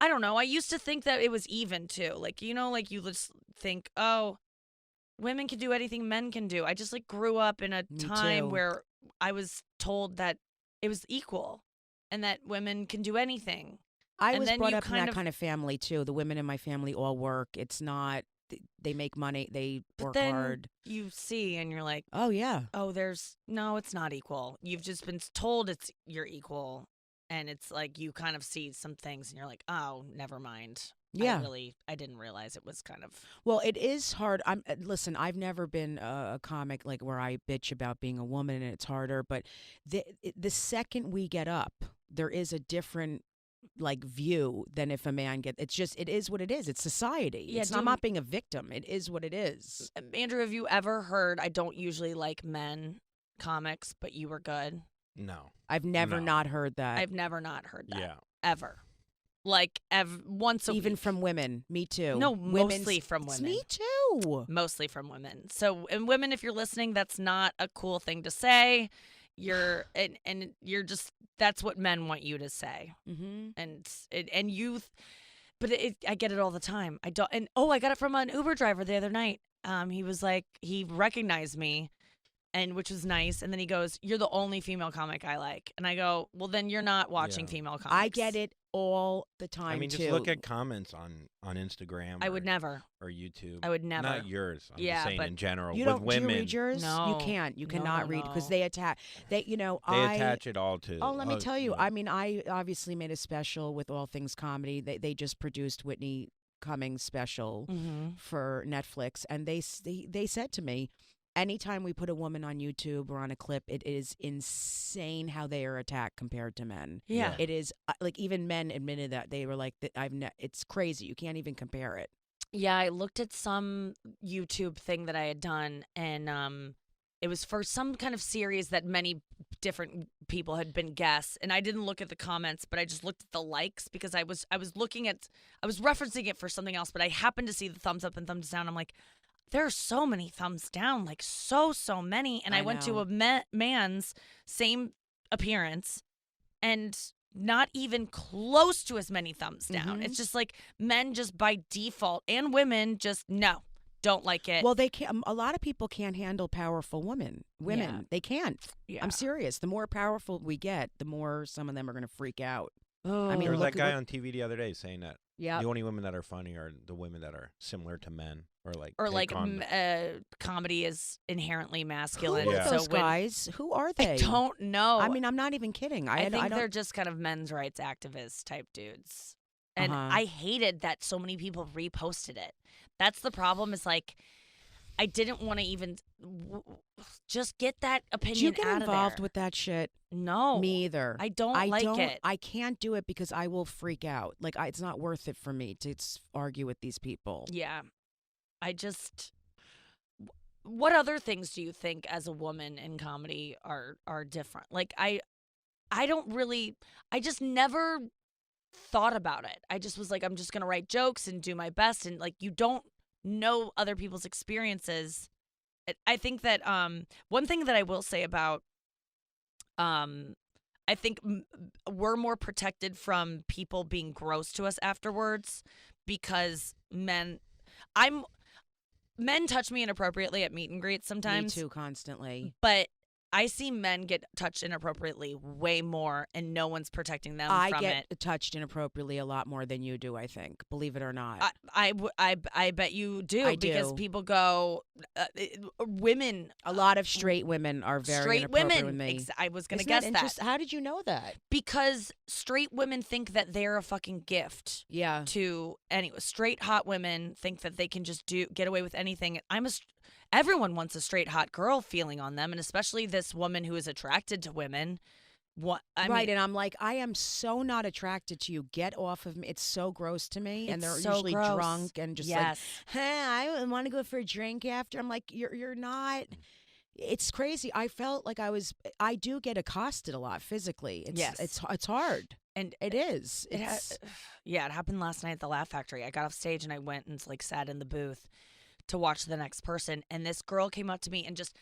[SPEAKER 2] I don't know. I used to think that it was even too. Like like you just think, oh, women can do anything men can do. I just grew up in a
[SPEAKER 3] Me
[SPEAKER 2] time
[SPEAKER 3] too.
[SPEAKER 2] where I was told that it was equal and that women can do anything.
[SPEAKER 3] I
[SPEAKER 2] and
[SPEAKER 3] was
[SPEAKER 2] then
[SPEAKER 3] brought
[SPEAKER 2] you
[SPEAKER 3] up in
[SPEAKER 2] kind
[SPEAKER 3] that
[SPEAKER 2] of-
[SPEAKER 3] kind of family too. The women in my family all work. It's not, they make money, they
[SPEAKER 2] But
[SPEAKER 3] work
[SPEAKER 2] then
[SPEAKER 3] hard.
[SPEAKER 2] you see and you're like,
[SPEAKER 3] Oh, yeah.
[SPEAKER 2] oh, no, it's not equal. You've just been told you're equal. And it's like you kind of see some things and you're like, oh, never mind.
[SPEAKER 3] Yeah.
[SPEAKER 2] I didn't realize it was kind of.
[SPEAKER 3] Well, it is hard. Listen, I've never been a comic like where I bitch about being a woman and it's harder. But the second we get up, there is a different like view than if a man gets. It's just it is what it is. It's society.
[SPEAKER 2] Yeah,
[SPEAKER 3] I'm not being a victim. It is what it is.
[SPEAKER 2] Andrew, have you ever heard? I don't usually like men comics, but you were good.
[SPEAKER 1] No.
[SPEAKER 3] I've never not heard that.
[SPEAKER 2] I've never not heard that.
[SPEAKER 1] Yeah.
[SPEAKER 2] Ever. Like once a
[SPEAKER 3] even
[SPEAKER 2] week.
[SPEAKER 3] from women. Me too.
[SPEAKER 2] No, mostly from women.
[SPEAKER 3] Me too.
[SPEAKER 2] Mostly from women. So, and women, if you're listening, that's not a cool thing to say. You're and you're just that's what men want you to say.
[SPEAKER 3] Mm-hmm.
[SPEAKER 2] And youth, but I get it all the time. I don't. And I got it from an Uber driver the other night. He was like, he recognized me. And which was nice. And then he goes, "You're the only female comic I like." And I go, "Well, then you're not watching female comics."
[SPEAKER 3] I get it all the time,
[SPEAKER 1] I mean,
[SPEAKER 3] too.
[SPEAKER 1] just look at comments on Instagram.
[SPEAKER 2] I would never.
[SPEAKER 1] Or YouTube.
[SPEAKER 2] I would never.
[SPEAKER 1] Not yours. I'm
[SPEAKER 2] Yeah,
[SPEAKER 1] just saying
[SPEAKER 2] but
[SPEAKER 1] in general.
[SPEAKER 3] You
[SPEAKER 1] with
[SPEAKER 3] don't
[SPEAKER 1] women.
[SPEAKER 3] do you read yours?
[SPEAKER 2] No.
[SPEAKER 3] You can't. You cannot read because they attack. They
[SPEAKER 1] attach it all to.
[SPEAKER 3] Oh, let me tell you.
[SPEAKER 1] Yeah.
[SPEAKER 3] I mean, I obviously made a special with All Things Comedy. They just produced Whitney Cummings' special for Netflix, and they said to me, anytime we put a woman on YouTube or on a clip, it is insane how they are attacked compared to men.
[SPEAKER 2] Yeah.
[SPEAKER 3] It is like even men admitted that they were like, it's crazy. You can't even compare it.
[SPEAKER 2] Yeah, I looked at some YouTube thing that I had done, and it was for some kind of series that many different people had been guests. And I didn't look at the comments, but I just looked at the likes because I was referencing it for something else, but I happened to see the thumbs up and thumbs down. I'm like, there are so many thumbs down, like so many. And I went to a man's same appearance and not even close to as many thumbs down. It's just like men just by default and women just don't like it.
[SPEAKER 3] Well, they can't. A lot of people can't handle powerful women. They can't.
[SPEAKER 2] Yeah.
[SPEAKER 3] I'm serious. The more powerful we get, the more some of them are going to freak out.
[SPEAKER 2] Oh.
[SPEAKER 3] I mean,
[SPEAKER 1] There was
[SPEAKER 3] look,
[SPEAKER 1] that guy on TV the other day saying that
[SPEAKER 3] yeah,
[SPEAKER 1] the only women that are funny are the women that are similar to men, or
[SPEAKER 2] comedy is inherently masculine.
[SPEAKER 3] Who are
[SPEAKER 1] Yeah.
[SPEAKER 3] those guys? Who are they?
[SPEAKER 2] I don't know.
[SPEAKER 3] I mean, I'm not even kidding.
[SPEAKER 2] I think
[SPEAKER 3] don't,
[SPEAKER 2] they're just kind of men's rights activist type dudes. And
[SPEAKER 3] Uh-huh.
[SPEAKER 2] I hated that so many people reposted it. That's the problem, is like, I didn't want to even just get that opinion
[SPEAKER 3] Do you get
[SPEAKER 2] out
[SPEAKER 3] involved
[SPEAKER 2] of there.
[SPEAKER 3] with that shit?
[SPEAKER 2] No.
[SPEAKER 3] Me either.
[SPEAKER 2] I don't like it.
[SPEAKER 3] I can't do it because I will freak out. Like, it's not worth it for me to argue with these people.
[SPEAKER 2] Yeah. What other things do you think as a woman in comedy are different? Like, I just never thought about it. I just was like, I'm just going to write jokes and do my best. And like, you don't know other people's experiences. I think that one thing that I will say about I think we're more protected from people being gross to us afterwards because men touch me inappropriately at meet and greets sometimes.
[SPEAKER 3] Me too, constantly.
[SPEAKER 2] But I see men get touched inappropriately way more, and no one's protecting them
[SPEAKER 3] I
[SPEAKER 2] from
[SPEAKER 3] get
[SPEAKER 2] it.
[SPEAKER 3] touched inappropriately a lot more than you do, I think. Believe it or not.
[SPEAKER 2] I bet you do.
[SPEAKER 3] I
[SPEAKER 2] because
[SPEAKER 3] do.
[SPEAKER 2] people go, women.
[SPEAKER 3] A lot of straight women are very
[SPEAKER 2] straight
[SPEAKER 3] inappropriate
[SPEAKER 2] women.
[SPEAKER 3] with me.
[SPEAKER 2] I was going to
[SPEAKER 3] Isn't
[SPEAKER 2] guess
[SPEAKER 3] that
[SPEAKER 2] that.
[SPEAKER 3] interest- How did you know that?
[SPEAKER 2] Because straight women think that they're a fucking gift.
[SPEAKER 3] Yeah.
[SPEAKER 2] Anyway, straight hot women think that they can just get away with anything. Everyone wants a straight hot girl feeling on them, and especially this woman who is attracted to women. I mean,
[SPEAKER 3] and I'm like, I am so not attracted to you. Get off of me. It's so gross to me. And
[SPEAKER 2] It's
[SPEAKER 3] they're
[SPEAKER 2] so
[SPEAKER 3] usually
[SPEAKER 2] gross.
[SPEAKER 3] drunk and just
[SPEAKER 2] Yes.
[SPEAKER 3] like, I want to go for a drink after. I'm like, you're not. It's crazy. I felt like I do get accosted a lot physically.
[SPEAKER 2] Yes.
[SPEAKER 3] It's hard.
[SPEAKER 2] And
[SPEAKER 3] It is.
[SPEAKER 2] it happened last night at the Laugh Factory. I got off stage and I went and like sat in the booth to watch the next person, and this girl came up to me and just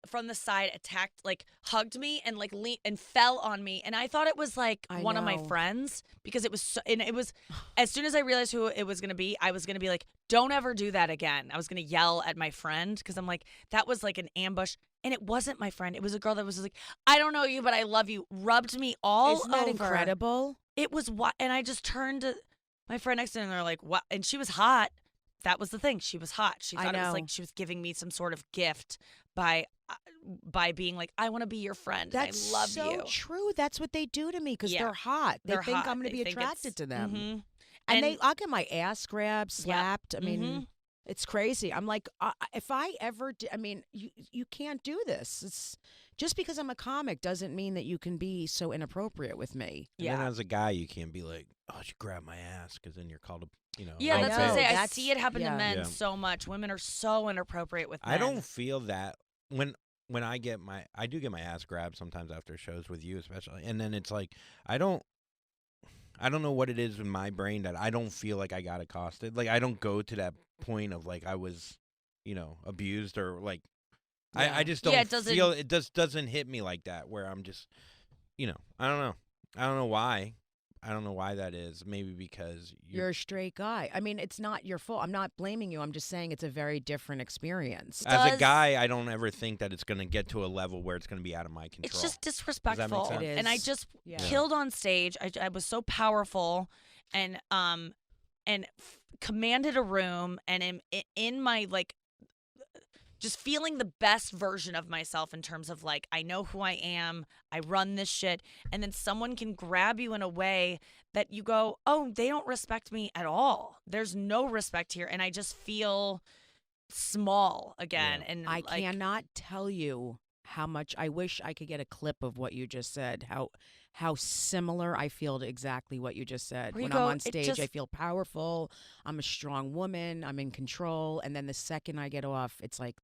[SPEAKER 2] from the side attacked, like hugged me and like and fell on me, and I thought it was like
[SPEAKER 3] I
[SPEAKER 2] one of my
[SPEAKER 3] know.
[SPEAKER 2] friends because it was and it was as soon as I realized who it was gonna be, I was gonna be like, don't ever do that again. I was gonna yell at my friend because I'm like, that was like an ambush. And it wasn't my friend. It was a girl that was just like, I don't know you, but I love you. Rubbed me all
[SPEAKER 3] Isn't that
[SPEAKER 2] over.
[SPEAKER 3] incredible?
[SPEAKER 2] It was what, and I just turned to my friend next to me, and they're like, "What?" And she was hot. That was the thing. She was hot. She
[SPEAKER 3] I
[SPEAKER 2] thought it was
[SPEAKER 3] know.
[SPEAKER 2] like she was giving me some sort of gift by being like, "I want to be your friend.
[SPEAKER 3] That's
[SPEAKER 2] and I love
[SPEAKER 3] so
[SPEAKER 2] you."
[SPEAKER 3] true. That's what they do to me because
[SPEAKER 2] Yeah.
[SPEAKER 3] they're hot. They
[SPEAKER 2] They're
[SPEAKER 3] think
[SPEAKER 2] hot.
[SPEAKER 3] I'm going to
[SPEAKER 2] They
[SPEAKER 3] be
[SPEAKER 2] think it's-
[SPEAKER 3] attracted to them.
[SPEAKER 2] Mhm.
[SPEAKER 3] And I'll get my ass grabbed, slapped. I mean,
[SPEAKER 2] Mhm.
[SPEAKER 3] it's crazy. I'm like, if I ever, I mean, you can't do this. just because I'm a comic doesn't mean that you can be so inappropriate with me.
[SPEAKER 1] And then as a guy, you can't be like, "Oh, she grabbed my ass," because then you're called a,
[SPEAKER 2] Yeah,
[SPEAKER 3] I
[SPEAKER 2] that's what I
[SPEAKER 3] know,
[SPEAKER 2] say. I
[SPEAKER 3] that's-
[SPEAKER 2] see it happen to
[SPEAKER 3] yeah.
[SPEAKER 2] men
[SPEAKER 1] Yeah.
[SPEAKER 2] so much. Women are so inappropriate with men.
[SPEAKER 1] I don't feel that when I do get my ass grabbed sometimes after shows with you, especially, and then it's like I don't know what it is in my brain that I don't feel like I got accosted. Like I don't go to that point of like I was, abused or like
[SPEAKER 3] Yeah.
[SPEAKER 1] I just don't
[SPEAKER 2] Yeah, it doesn't-
[SPEAKER 1] feel it doesn't hit me like that where I'm just, I don't know. I don't know why. I don't know why that is. Maybe because
[SPEAKER 3] You're a straight guy. I mean, it's not your fault. I'm not blaming you. I'm just saying it's a very different experience.
[SPEAKER 1] as a
[SPEAKER 2] does-
[SPEAKER 1] guy, I don't ever think that it's going to get to a level where it's going to be out of my control.
[SPEAKER 2] It's just disrespectful.
[SPEAKER 1] sense?
[SPEAKER 3] It
[SPEAKER 2] And I
[SPEAKER 3] is.
[SPEAKER 2] just
[SPEAKER 3] Yeah.
[SPEAKER 2] killed on stage. I was so powerful and commanded a room and am in my like just feeling the best version of myself in terms of like I know who I am, I run this shit, and then someone can grab you in a way that you go, "Oh, they don't respect me at all. There's no respect here." And I just feel small again.
[SPEAKER 1] Yeah.
[SPEAKER 2] And
[SPEAKER 3] I
[SPEAKER 2] like,
[SPEAKER 3] cannot tell you how much I wish I could get a clip of what you just said. How similar I feel to exactly what you just said.
[SPEAKER 2] Where you
[SPEAKER 3] When
[SPEAKER 2] go,
[SPEAKER 3] I'm on
[SPEAKER 2] it
[SPEAKER 3] stage,
[SPEAKER 2] just-
[SPEAKER 3] I feel powerful. I'm a strong woman. I'm in control. And then the second I get off, it's like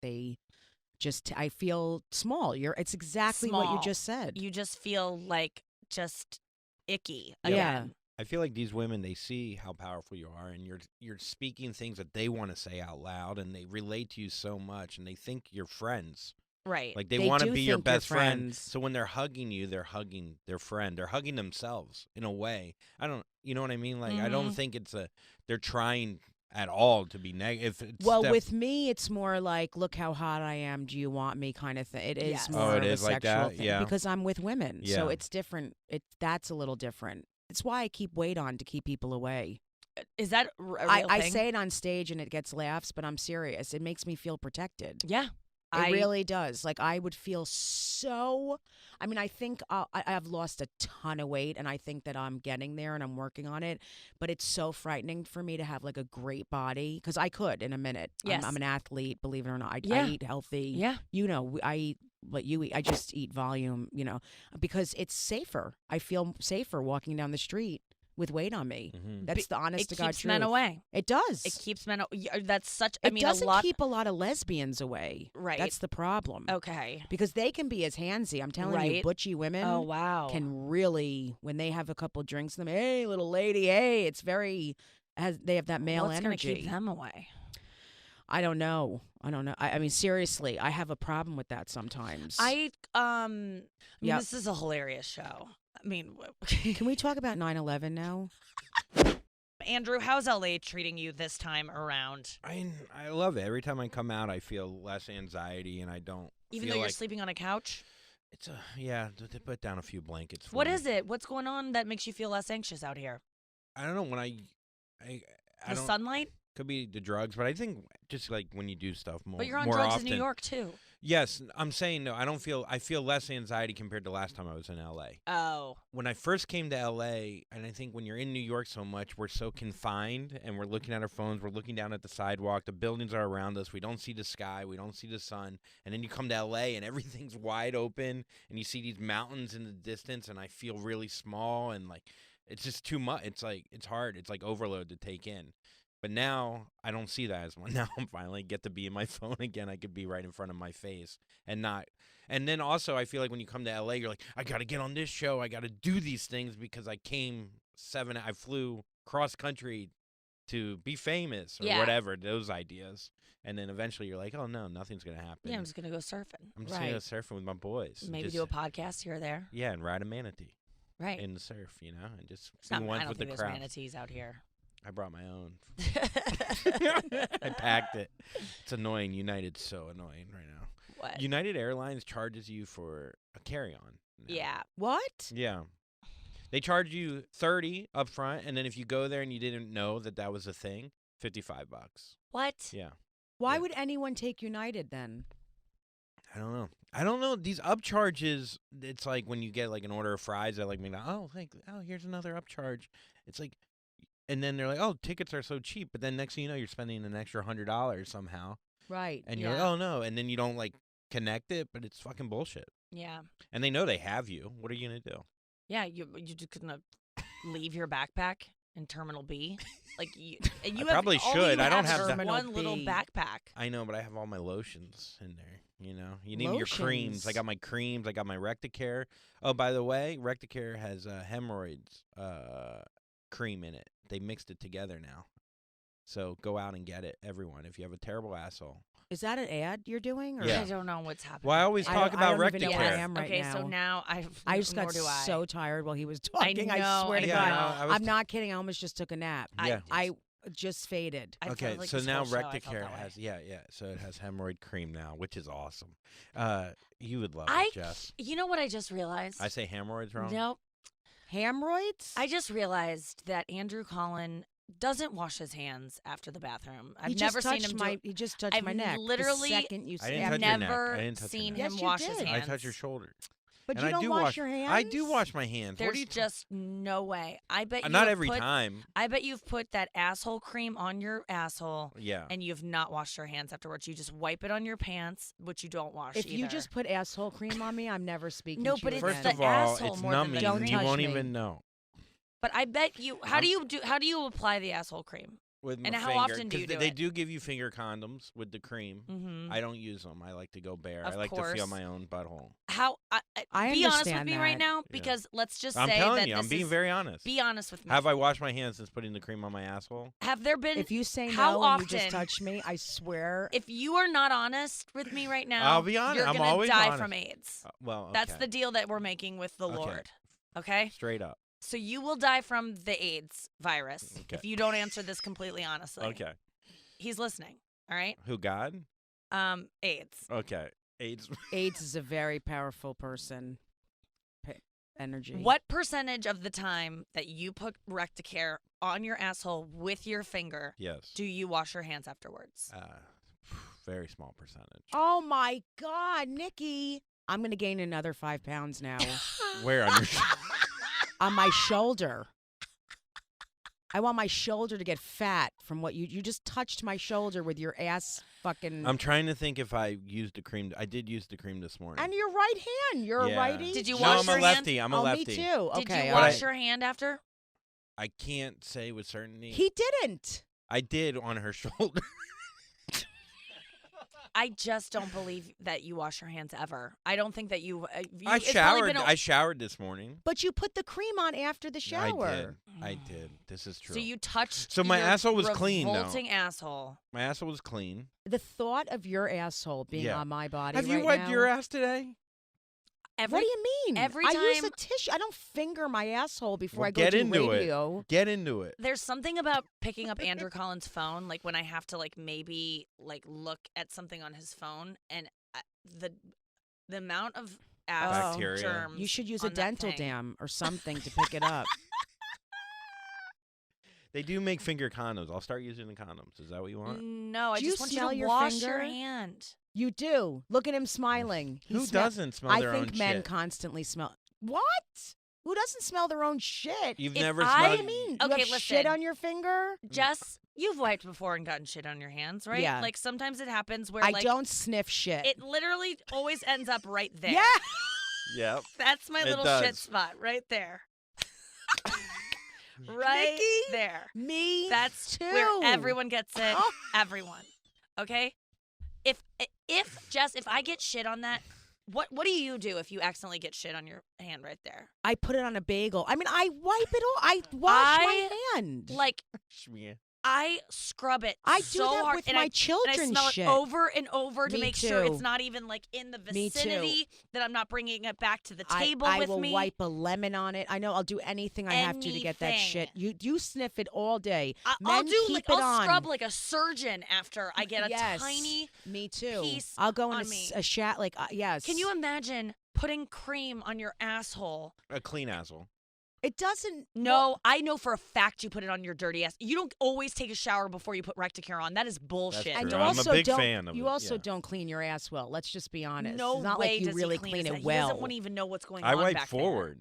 [SPEAKER 3] I feel small. It's exactly what you
[SPEAKER 2] Small.
[SPEAKER 3] just said.
[SPEAKER 2] you just feel like just icky
[SPEAKER 3] Yeah.
[SPEAKER 2] again.
[SPEAKER 1] I feel like these women, they see how powerful you are, and you're speaking things that they want to say out loud, and they relate to you so much, and they think you're friends.
[SPEAKER 2] Right.
[SPEAKER 1] Like they
[SPEAKER 3] They
[SPEAKER 1] want to
[SPEAKER 3] do
[SPEAKER 1] be your
[SPEAKER 3] think you're
[SPEAKER 1] best friend.
[SPEAKER 3] friends.
[SPEAKER 1] So when they're hugging you, they're hugging their friend. They're hugging themselves in a way. You know what I mean? Like I don't
[SPEAKER 2] Mhm.
[SPEAKER 1] think they're trying at all to be negative.
[SPEAKER 3] Well, with me, it's more like, look how hot I am. Do you want me? Kind of thing. It is
[SPEAKER 2] Yes.
[SPEAKER 3] more
[SPEAKER 1] Oh,
[SPEAKER 3] of
[SPEAKER 1] it
[SPEAKER 3] a
[SPEAKER 1] is like
[SPEAKER 3] sexual
[SPEAKER 1] that?
[SPEAKER 3] thing
[SPEAKER 1] Yeah.
[SPEAKER 3] because I'm with women, so
[SPEAKER 1] Yeah.
[SPEAKER 3] it's different. That's a little different. It's why I keep weight on to keep people away.
[SPEAKER 2] Is that a real
[SPEAKER 3] I
[SPEAKER 2] thing?
[SPEAKER 3] say it on stage and it gets laughs, but I'm serious. It makes me feel protected.
[SPEAKER 2] Yeah.
[SPEAKER 3] It really does. Like I would feel so. I mean, I think I've lost a ton of weight, and I think that I'm getting there, and I'm working on it. But it's so frightening for me to have like a great body because I could in a minute.
[SPEAKER 2] Yes.
[SPEAKER 3] I'm an athlete, believe it or not. I
[SPEAKER 2] Yeah.
[SPEAKER 3] eat healthy.
[SPEAKER 2] Yeah.
[SPEAKER 3] I eat what you eat. I just eat volume. Because it's safer. I feel safer walking down the street with weight on me.
[SPEAKER 1] Mhm.
[SPEAKER 3] That's the honest
[SPEAKER 2] It
[SPEAKER 3] to God
[SPEAKER 2] keeps
[SPEAKER 3] truth.
[SPEAKER 2] men away.
[SPEAKER 3] It does.
[SPEAKER 2] It keeps men. That's such.
[SPEAKER 3] It
[SPEAKER 2] I mean,
[SPEAKER 3] doesn't
[SPEAKER 2] a lot.
[SPEAKER 3] keep a lot of lesbians away.
[SPEAKER 2] Right.
[SPEAKER 3] That's the problem.
[SPEAKER 2] Okay.
[SPEAKER 3] Because they can be as handsy. I'm telling you,
[SPEAKER 2] Right.
[SPEAKER 3] butchy women
[SPEAKER 2] Oh wow.
[SPEAKER 3] can really, when they have a couple drinks in them, hey, little lady, hey, it's very, they have that male
[SPEAKER 2] What's
[SPEAKER 3] energy.
[SPEAKER 2] gonna keep them away?
[SPEAKER 3] I don't know. I mean, seriously, I have a problem with that sometimes.
[SPEAKER 2] I mean,
[SPEAKER 3] Yep.
[SPEAKER 2] this is a hilarious show. I mean,
[SPEAKER 3] Can we talk about 9/11 now?
[SPEAKER 2] Andrew, how's LA treating you this time around?
[SPEAKER 1] I love it. Every time I come out, I feel less anxiety, and I don't
[SPEAKER 2] Even
[SPEAKER 1] feel
[SPEAKER 2] though you're
[SPEAKER 1] like
[SPEAKER 2] sleeping on a couch?
[SPEAKER 1] it's they put down a few blankets. For
[SPEAKER 2] What
[SPEAKER 1] me.
[SPEAKER 2] is it? What's going on that makes you feel less anxious out here?
[SPEAKER 1] I don't know when I
[SPEAKER 2] The
[SPEAKER 1] don't.
[SPEAKER 2] sunlight?
[SPEAKER 1] Could be the drugs, but I think just like when you do stuff more.
[SPEAKER 2] But you're on
[SPEAKER 1] more
[SPEAKER 2] drugs
[SPEAKER 1] often.
[SPEAKER 2] in New York too.
[SPEAKER 1] Yes, I'm saying no. I feel less anxiety compared to last time I was in LA.
[SPEAKER 2] Oh.
[SPEAKER 1] When I first came to LA, and I think when you're in New York so much, we're so confined, and we're looking at our phones, we're looking down at the sidewalk, the buildings are around us, we don't see the sky, we don't see the sun, and then you come to LA and everything's wide open, and you see these mountains in the distance, and I feel really small, and like it's just too much. It's like it's hard. It's like overload to take in. But now I don't see that as one. Now I'm finally get to be in my phone again. I could be right in front of my face and not. And then also I feel like when you come to LA, you're like, I got to get on this show. I got to do these things because I flew cross country to be famous or
[SPEAKER 2] Yeah.
[SPEAKER 1] whatever, those ideas. And then eventually you're like, oh no, nothing's going to happen.
[SPEAKER 2] Yeah, I'm just going to go surfing.
[SPEAKER 1] I'm just going to go surfing with my boys.
[SPEAKER 2] Maybe
[SPEAKER 1] Just-
[SPEAKER 2] do a podcast here or there.
[SPEAKER 1] Yeah, and ride a manatee
[SPEAKER 2] Right.
[SPEAKER 1] in the surf, and just
[SPEAKER 2] It's
[SPEAKER 1] be
[SPEAKER 2] not, I
[SPEAKER 1] one
[SPEAKER 2] don't
[SPEAKER 1] with
[SPEAKER 2] think
[SPEAKER 1] the
[SPEAKER 2] there's
[SPEAKER 1] crowd.
[SPEAKER 2] manatees out here.
[SPEAKER 1] I brought my own. I packed it. It's annoying. United's so annoying right now.
[SPEAKER 2] What?
[SPEAKER 1] United Airlines charges you for a carry-on. now.
[SPEAKER 2] Yeah.
[SPEAKER 3] What?
[SPEAKER 1] Yeah. They charge you $30 up front, and then if you go there and you didn't know that was a thing, $55.
[SPEAKER 2] What?
[SPEAKER 1] Yeah.
[SPEAKER 3] Why
[SPEAKER 1] Yeah.
[SPEAKER 3] would anyone take United then?
[SPEAKER 1] I don't know. These upcharges, it's like when you get like an order of fries at like McDonald's, here's another upcharge. It's like, and then they're like, oh, tickets are so cheap, but then next thing you know, you're spending an extra $100 somehow.
[SPEAKER 3] Right.
[SPEAKER 1] And you're
[SPEAKER 2] Yeah.
[SPEAKER 1] like, oh no, and then you don't like connect it, but it's fucking bullshit.
[SPEAKER 2] Yeah.
[SPEAKER 1] And they know they have you. What are you gonna do?
[SPEAKER 2] Yeah, you just gonna leave your backpack in Terminal B? Like you
[SPEAKER 1] I
[SPEAKER 2] have,
[SPEAKER 1] probably
[SPEAKER 2] all
[SPEAKER 1] should.
[SPEAKER 2] you
[SPEAKER 1] I don't
[SPEAKER 2] have
[SPEAKER 1] have
[SPEAKER 2] is
[SPEAKER 3] that.
[SPEAKER 2] one little
[SPEAKER 3] Terminal B.
[SPEAKER 2] backpack.
[SPEAKER 1] I know, but I have all my lotions in there. You know, you need your creams. I
[SPEAKER 3] Lotions.
[SPEAKER 1] got my creams. I got my Recticare. Oh, by the way, Recticare has hemorrhoids cream in it. They mixed it together now. So go out and get it, everyone. If you have a terrible asshole.
[SPEAKER 3] Is that an ad you're doing? Or?
[SPEAKER 1] Yeah.
[SPEAKER 2] I don't know what's happening.
[SPEAKER 1] Well, I always talk about
[SPEAKER 3] don't even know where I
[SPEAKER 1] Recticare.
[SPEAKER 3] am right
[SPEAKER 2] okay,
[SPEAKER 3] now.
[SPEAKER 2] so now
[SPEAKER 3] I just got
[SPEAKER 2] nor do I.
[SPEAKER 3] so tired while he was talking. I
[SPEAKER 2] know,
[SPEAKER 3] swear to
[SPEAKER 2] I
[SPEAKER 3] God.
[SPEAKER 2] know.
[SPEAKER 1] I was
[SPEAKER 3] I'm not kidding. I almost just took a nap.
[SPEAKER 1] Yeah.
[SPEAKER 3] I just faded.
[SPEAKER 2] I
[SPEAKER 1] Okay,
[SPEAKER 2] felt like
[SPEAKER 1] so
[SPEAKER 2] this
[SPEAKER 1] now
[SPEAKER 2] whole show I felt
[SPEAKER 1] Recticare
[SPEAKER 2] that way.
[SPEAKER 1] has so it has hemorrhoid cream now, which is awesome. You would love
[SPEAKER 2] I
[SPEAKER 1] it, Jess.
[SPEAKER 2] You know what I just realized?
[SPEAKER 1] I say hemorrhoids wrong.
[SPEAKER 2] Nope.
[SPEAKER 3] Hemorrhoids?
[SPEAKER 2] I just realized that Andrew Collin doesn't wash his hands after the bathroom. I've
[SPEAKER 3] He
[SPEAKER 2] never
[SPEAKER 3] just
[SPEAKER 2] seen
[SPEAKER 3] touched
[SPEAKER 2] him
[SPEAKER 3] my.
[SPEAKER 2] do.
[SPEAKER 3] He just touched
[SPEAKER 2] I've
[SPEAKER 3] my neck.
[SPEAKER 2] literally-
[SPEAKER 3] The second you
[SPEAKER 1] I didn't
[SPEAKER 2] I've
[SPEAKER 1] touch your neck.
[SPEAKER 2] never
[SPEAKER 1] I didn't touch your
[SPEAKER 2] seen
[SPEAKER 1] neck.
[SPEAKER 2] him
[SPEAKER 3] Yes, you
[SPEAKER 2] wash his
[SPEAKER 3] did.
[SPEAKER 2] hands.
[SPEAKER 1] I touch your shoulder.
[SPEAKER 3] But
[SPEAKER 1] and
[SPEAKER 3] you
[SPEAKER 1] I
[SPEAKER 3] don't
[SPEAKER 1] do
[SPEAKER 3] wash your hands.
[SPEAKER 1] I do wash my hands.
[SPEAKER 2] There's
[SPEAKER 1] what are you
[SPEAKER 2] just no way. I bet you
[SPEAKER 1] not
[SPEAKER 2] have
[SPEAKER 1] every
[SPEAKER 2] put,
[SPEAKER 1] time.
[SPEAKER 2] I bet you've put that asshole cream on your asshole
[SPEAKER 1] Yeah.
[SPEAKER 2] and you've not washed your hands afterwards. You just wipe it on your pants, which you don't wash
[SPEAKER 3] If you
[SPEAKER 2] either.
[SPEAKER 3] just put asshole cream on me, I'm never speaking
[SPEAKER 2] No,
[SPEAKER 3] to
[SPEAKER 2] but
[SPEAKER 3] you
[SPEAKER 2] it's
[SPEAKER 1] First
[SPEAKER 3] again.
[SPEAKER 2] the
[SPEAKER 1] of all,
[SPEAKER 2] asshole
[SPEAKER 1] it's
[SPEAKER 2] more than the
[SPEAKER 1] numbing.
[SPEAKER 3] cream.
[SPEAKER 1] You
[SPEAKER 3] Don't
[SPEAKER 1] won't
[SPEAKER 3] touch me.
[SPEAKER 1] even know.
[SPEAKER 2] But I bet you. How do you apply the asshole cream?
[SPEAKER 1] With my
[SPEAKER 2] And how
[SPEAKER 1] finger,
[SPEAKER 2] often do
[SPEAKER 1] 'cause
[SPEAKER 2] you do
[SPEAKER 1] they
[SPEAKER 2] it?
[SPEAKER 1] do give you finger condoms with the cream.
[SPEAKER 2] Mm-hmm.
[SPEAKER 1] I don't use them. I like to go bare.
[SPEAKER 2] Of
[SPEAKER 1] I like to feel
[SPEAKER 2] course.
[SPEAKER 1] my own butthole.
[SPEAKER 2] How?
[SPEAKER 3] I
[SPEAKER 2] be honest with
[SPEAKER 3] understand
[SPEAKER 2] me right
[SPEAKER 3] that.
[SPEAKER 2] now, because let's just
[SPEAKER 1] I'm
[SPEAKER 2] say
[SPEAKER 1] telling
[SPEAKER 2] that
[SPEAKER 1] you,
[SPEAKER 2] this
[SPEAKER 1] I'm being
[SPEAKER 2] is,
[SPEAKER 1] very honest.
[SPEAKER 2] Be honest with me.
[SPEAKER 1] Have I washed my hands since putting the cream on my asshole?
[SPEAKER 2] Have there been?
[SPEAKER 3] If you say
[SPEAKER 2] how
[SPEAKER 3] no and you
[SPEAKER 2] often-
[SPEAKER 3] just touch me, I swear.
[SPEAKER 2] If you are not honest with me right now,
[SPEAKER 1] I'll be honest.
[SPEAKER 2] You're
[SPEAKER 1] I'm
[SPEAKER 2] gonna
[SPEAKER 1] always
[SPEAKER 2] die
[SPEAKER 1] honest.
[SPEAKER 2] from AIDS.
[SPEAKER 1] Well, okay.
[SPEAKER 2] That's the deal that we're making with the
[SPEAKER 1] Okay.
[SPEAKER 2] Lord. Okay?
[SPEAKER 1] Straight up.
[SPEAKER 2] So you will die from the AIDS virus
[SPEAKER 1] Okay.
[SPEAKER 2] if you don't answer this completely honestly.
[SPEAKER 1] Okay.
[SPEAKER 2] He's listening. All right?
[SPEAKER 1] Who, God?
[SPEAKER 2] AIDS.
[SPEAKER 1] Okay. AIDS.
[SPEAKER 3] AIDS is a very powerful person. Energy.
[SPEAKER 2] What percentage of the time that you put Recticare on your asshole with your finger
[SPEAKER 1] Yes.
[SPEAKER 2] do you wash your hands afterwards?
[SPEAKER 1] Very small percentage.
[SPEAKER 3] Oh my God, Nikki! I'm gonna gain another 5 pounds now
[SPEAKER 1] Where on your
[SPEAKER 3] on my shoulder. I want my shoulder to get fat from what you just touched my shoulder with your ass fucking.
[SPEAKER 1] I'm trying to think if I used the cream. I did use the cream this morning.
[SPEAKER 3] and your right hand. You're
[SPEAKER 1] Yeah.
[SPEAKER 3] a righty.
[SPEAKER 2] Did you
[SPEAKER 1] No,
[SPEAKER 2] wash
[SPEAKER 1] I'm
[SPEAKER 2] your
[SPEAKER 1] a
[SPEAKER 2] hand?
[SPEAKER 1] lefty. I'm a
[SPEAKER 3] oh,
[SPEAKER 1] lefty.
[SPEAKER 3] me too.
[SPEAKER 2] Did
[SPEAKER 3] Okay.
[SPEAKER 2] you
[SPEAKER 3] all
[SPEAKER 2] wash
[SPEAKER 3] right.
[SPEAKER 2] your hand after?
[SPEAKER 1] I can't say with certainty.
[SPEAKER 3] He didn't.
[SPEAKER 1] I did on her shoulder.
[SPEAKER 2] I just don't believe that you wash your hands ever. I don't think that you.
[SPEAKER 1] I
[SPEAKER 2] it's probably
[SPEAKER 1] showered.
[SPEAKER 2] been a-
[SPEAKER 1] I showered this morning.
[SPEAKER 3] But you put the cream on after the shower.
[SPEAKER 1] I did. This is true.
[SPEAKER 2] So you touched.
[SPEAKER 1] So my
[SPEAKER 2] your
[SPEAKER 1] asshole was clean, though.
[SPEAKER 2] revolting asshole.
[SPEAKER 1] My asshole was clean.
[SPEAKER 3] The thought of your asshole being
[SPEAKER 1] Yeah.
[SPEAKER 3] on my body.
[SPEAKER 1] Have you
[SPEAKER 3] right
[SPEAKER 1] wiped
[SPEAKER 3] now-
[SPEAKER 1] your ass today?
[SPEAKER 2] Every
[SPEAKER 3] What do you mean?
[SPEAKER 2] every
[SPEAKER 3] I use a
[SPEAKER 2] time-
[SPEAKER 3] tissue. I don't finger my asshole before
[SPEAKER 1] Well,
[SPEAKER 3] I go
[SPEAKER 1] get
[SPEAKER 3] do
[SPEAKER 1] into
[SPEAKER 3] radio.
[SPEAKER 1] it. Get into it.
[SPEAKER 2] There's something about picking up Andrew Collin's phone, like when I have to maybe look at something on his phone, and the amount of ass
[SPEAKER 1] Bacteria.
[SPEAKER 2] germs.
[SPEAKER 3] You should use
[SPEAKER 2] on
[SPEAKER 3] a
[SPEAKER 2] that
[SPEAKER 3] dental
[SPEAKER 2] thing.
[SPEAKER 3] dam or something to pick it up.
[SPEAKER 1] They do make finger condoms. I'll start using the condoms. Is that what you want?
[SPEAKER 2] No, I
[SPEAKER 3] Do you
[SPEAKER 2] just want you
[SPEAKER 3] smell
[SPEAKER 2] to
[SPEAKER 3] your
[SPEAKER 2] wash
[SPEAKER 3] finger?
[SPEAKER 2] your hand.
[SPEAKER 3] You do. Look at him smiling. He
[SPEAKER 1] Who
[SPEAKER 3] smell-
[SPEAKER 1] doesn't smell
[SPEAKER 3] I
[SPEAKER 1] their
[SPEAKER 3] think
[SPEAKER 1] own
[SPEAKER 3] men
[SPEAKER 1] shit?
[SPEAKER 3] constantly smell. What? Who doesn't smell their own shit?
[SPEAKER 1] You've
[SPEAKER 2] If
[SPEAKER 1] never
[SPEAKER 2] I-
[SPEAKER 3] What
[SPEAKER 1] smelled.
[SPEAKER 3] do you mean?
[SPEAKER 2] Okay,
[SPEAKER 3] you have shit
[SPEAKER 2] listen.
[SPEAKER 3] on your finger?
[SPEAKER 2] Jess, you've wiped before and gotten shit on your hands, right?
[SPEAKER 3] Yeah.
[SPEAKER 2] Like sometimes it happens where
[SPEAKER 3] I don't sniff shit.
[SPEAKER 2] it literally always ends up right there.
[SPEAKER 3] Yeah.
[SPEAKER 1] Yep.
[SPEAKER 2] That's my
[SPEAKER 1] It
[SPEAKER 2] little
[SPEAKER 1] does.
[SPEAKER 2] shit spot right there. Right
[SPEAKER 3] Nikki?
[SPEAKER 2] there.
[SPEAKER 3] Me
[SPEAKER 2] That's
[SPEAKER 3] too.
[SPEAKER 2] where everyone gets it.
[SPEAKER 3] Oh.
[SPEAKER 2] Everyone. Okay? If Jess, if I get shit on that, what do you do if you accidentally get shit on your hand right there?
[SPEAKER 3] I put it on a bagel. I mean, I wipe it all. I wash my hand.
[SPEAKER 2] Like
[SPEAKER 1] Schmear.
[SPEAKER 2] I scrub it
[SPEAKER 3] I do
[SPEAKER 2] so
[SPEAKER 3] that
[SPEAKER 2] hard,
[SPEAKER 3] with
[SPEAKER 2] and
[SPEAKER 3] my
[SPEAKER 2] I
[SPEAKER 3] children's
[SPEAKER 2] smell
[SPEAKER 3] shit.
[SPEAKER 2] it over and over to
[SPEAKER 3] Me
[SPEAKER 2] make sure
[SPEAKER 3] too.
[SPEAKER 2] it's not even in the
[SPEAKER 3] Me too.
[SPEAKER 2] vicinity, that I'm not bringing it back to the table
[SPEAKER 3] I
[SPEAKER 2] with
[SPEAKER 3] will
[SPEAKER 2] me.
[SPEAKER 3] wipe a lemon on it. I know I'll do anything I have to get that shit.
[SPEAKER 2] Anything.
[SPEAKER 3] You sniff it all day.
[SPEAKER 2] I'll
[SPEAKER 3] Men
[SPEAKER 2] do
[SPEAKER 3] keep it
[SPEAKER 2] I'll
[SPEAKER 3] on.
[SPEAKER 2] scrub like a surgeon after I get a
[SPEAKER 3] Yes.
[SPEAKER 2] tiny.
[SPEAKER 3] Me too.
[SPEAKER 2] piece
[SPEAKER 3] I'll go in
[SPEAKER 2] on me.
[SPEAKER 3] a shat yes.
[SPEAKER 2] Can you imagine putting cream on your asshole?
[SPEAKER 1] A clean asshole.
[SPEAKER 3] It doesn't.
[SPEAKER 2] No, I know for a fact you put it on your dirty ass. You don't always take a shower before you put Recticare on. That is bullshit.
[SPEAKER 3] And
[SPEAKER 1] true.
[SPEAKER 3] you
[SPEAKER 1] I'm a
[SPEAKER 3] also
[SPEAKER 1] big
[SPEAKER 3] don't.
[SPEAKER 1] fan of
[SPEAKER 3] you
[SPEAKER 1] it,
[SPEAKER 3] also
[SPEAKER 1] yeah.
[SPEAKER 3] don't clean your ass well. Let's just be honest.
[SPEAKER 2] No
[SPEAKER 3] it's not
[SPEAKER 2] way
[SPEAKER 3] like you
[SPEAKER 2] does
[SPEAKER 3] really
[SPEAKER 2] he clean
[SPEAKER 3] clean
[SPEAKER 2] his
[SPEAKER 3] it
[SPEAKER 2] ass.
[SPEAKER 3] well.
[SPEAKER 2] He doesn't even know what's going
[SPEAKER 1] I
[SPEAKER 2] on
[SPEAKER 1] wipe
[SPEAKER 2] back
[SPEAKER 1] forward.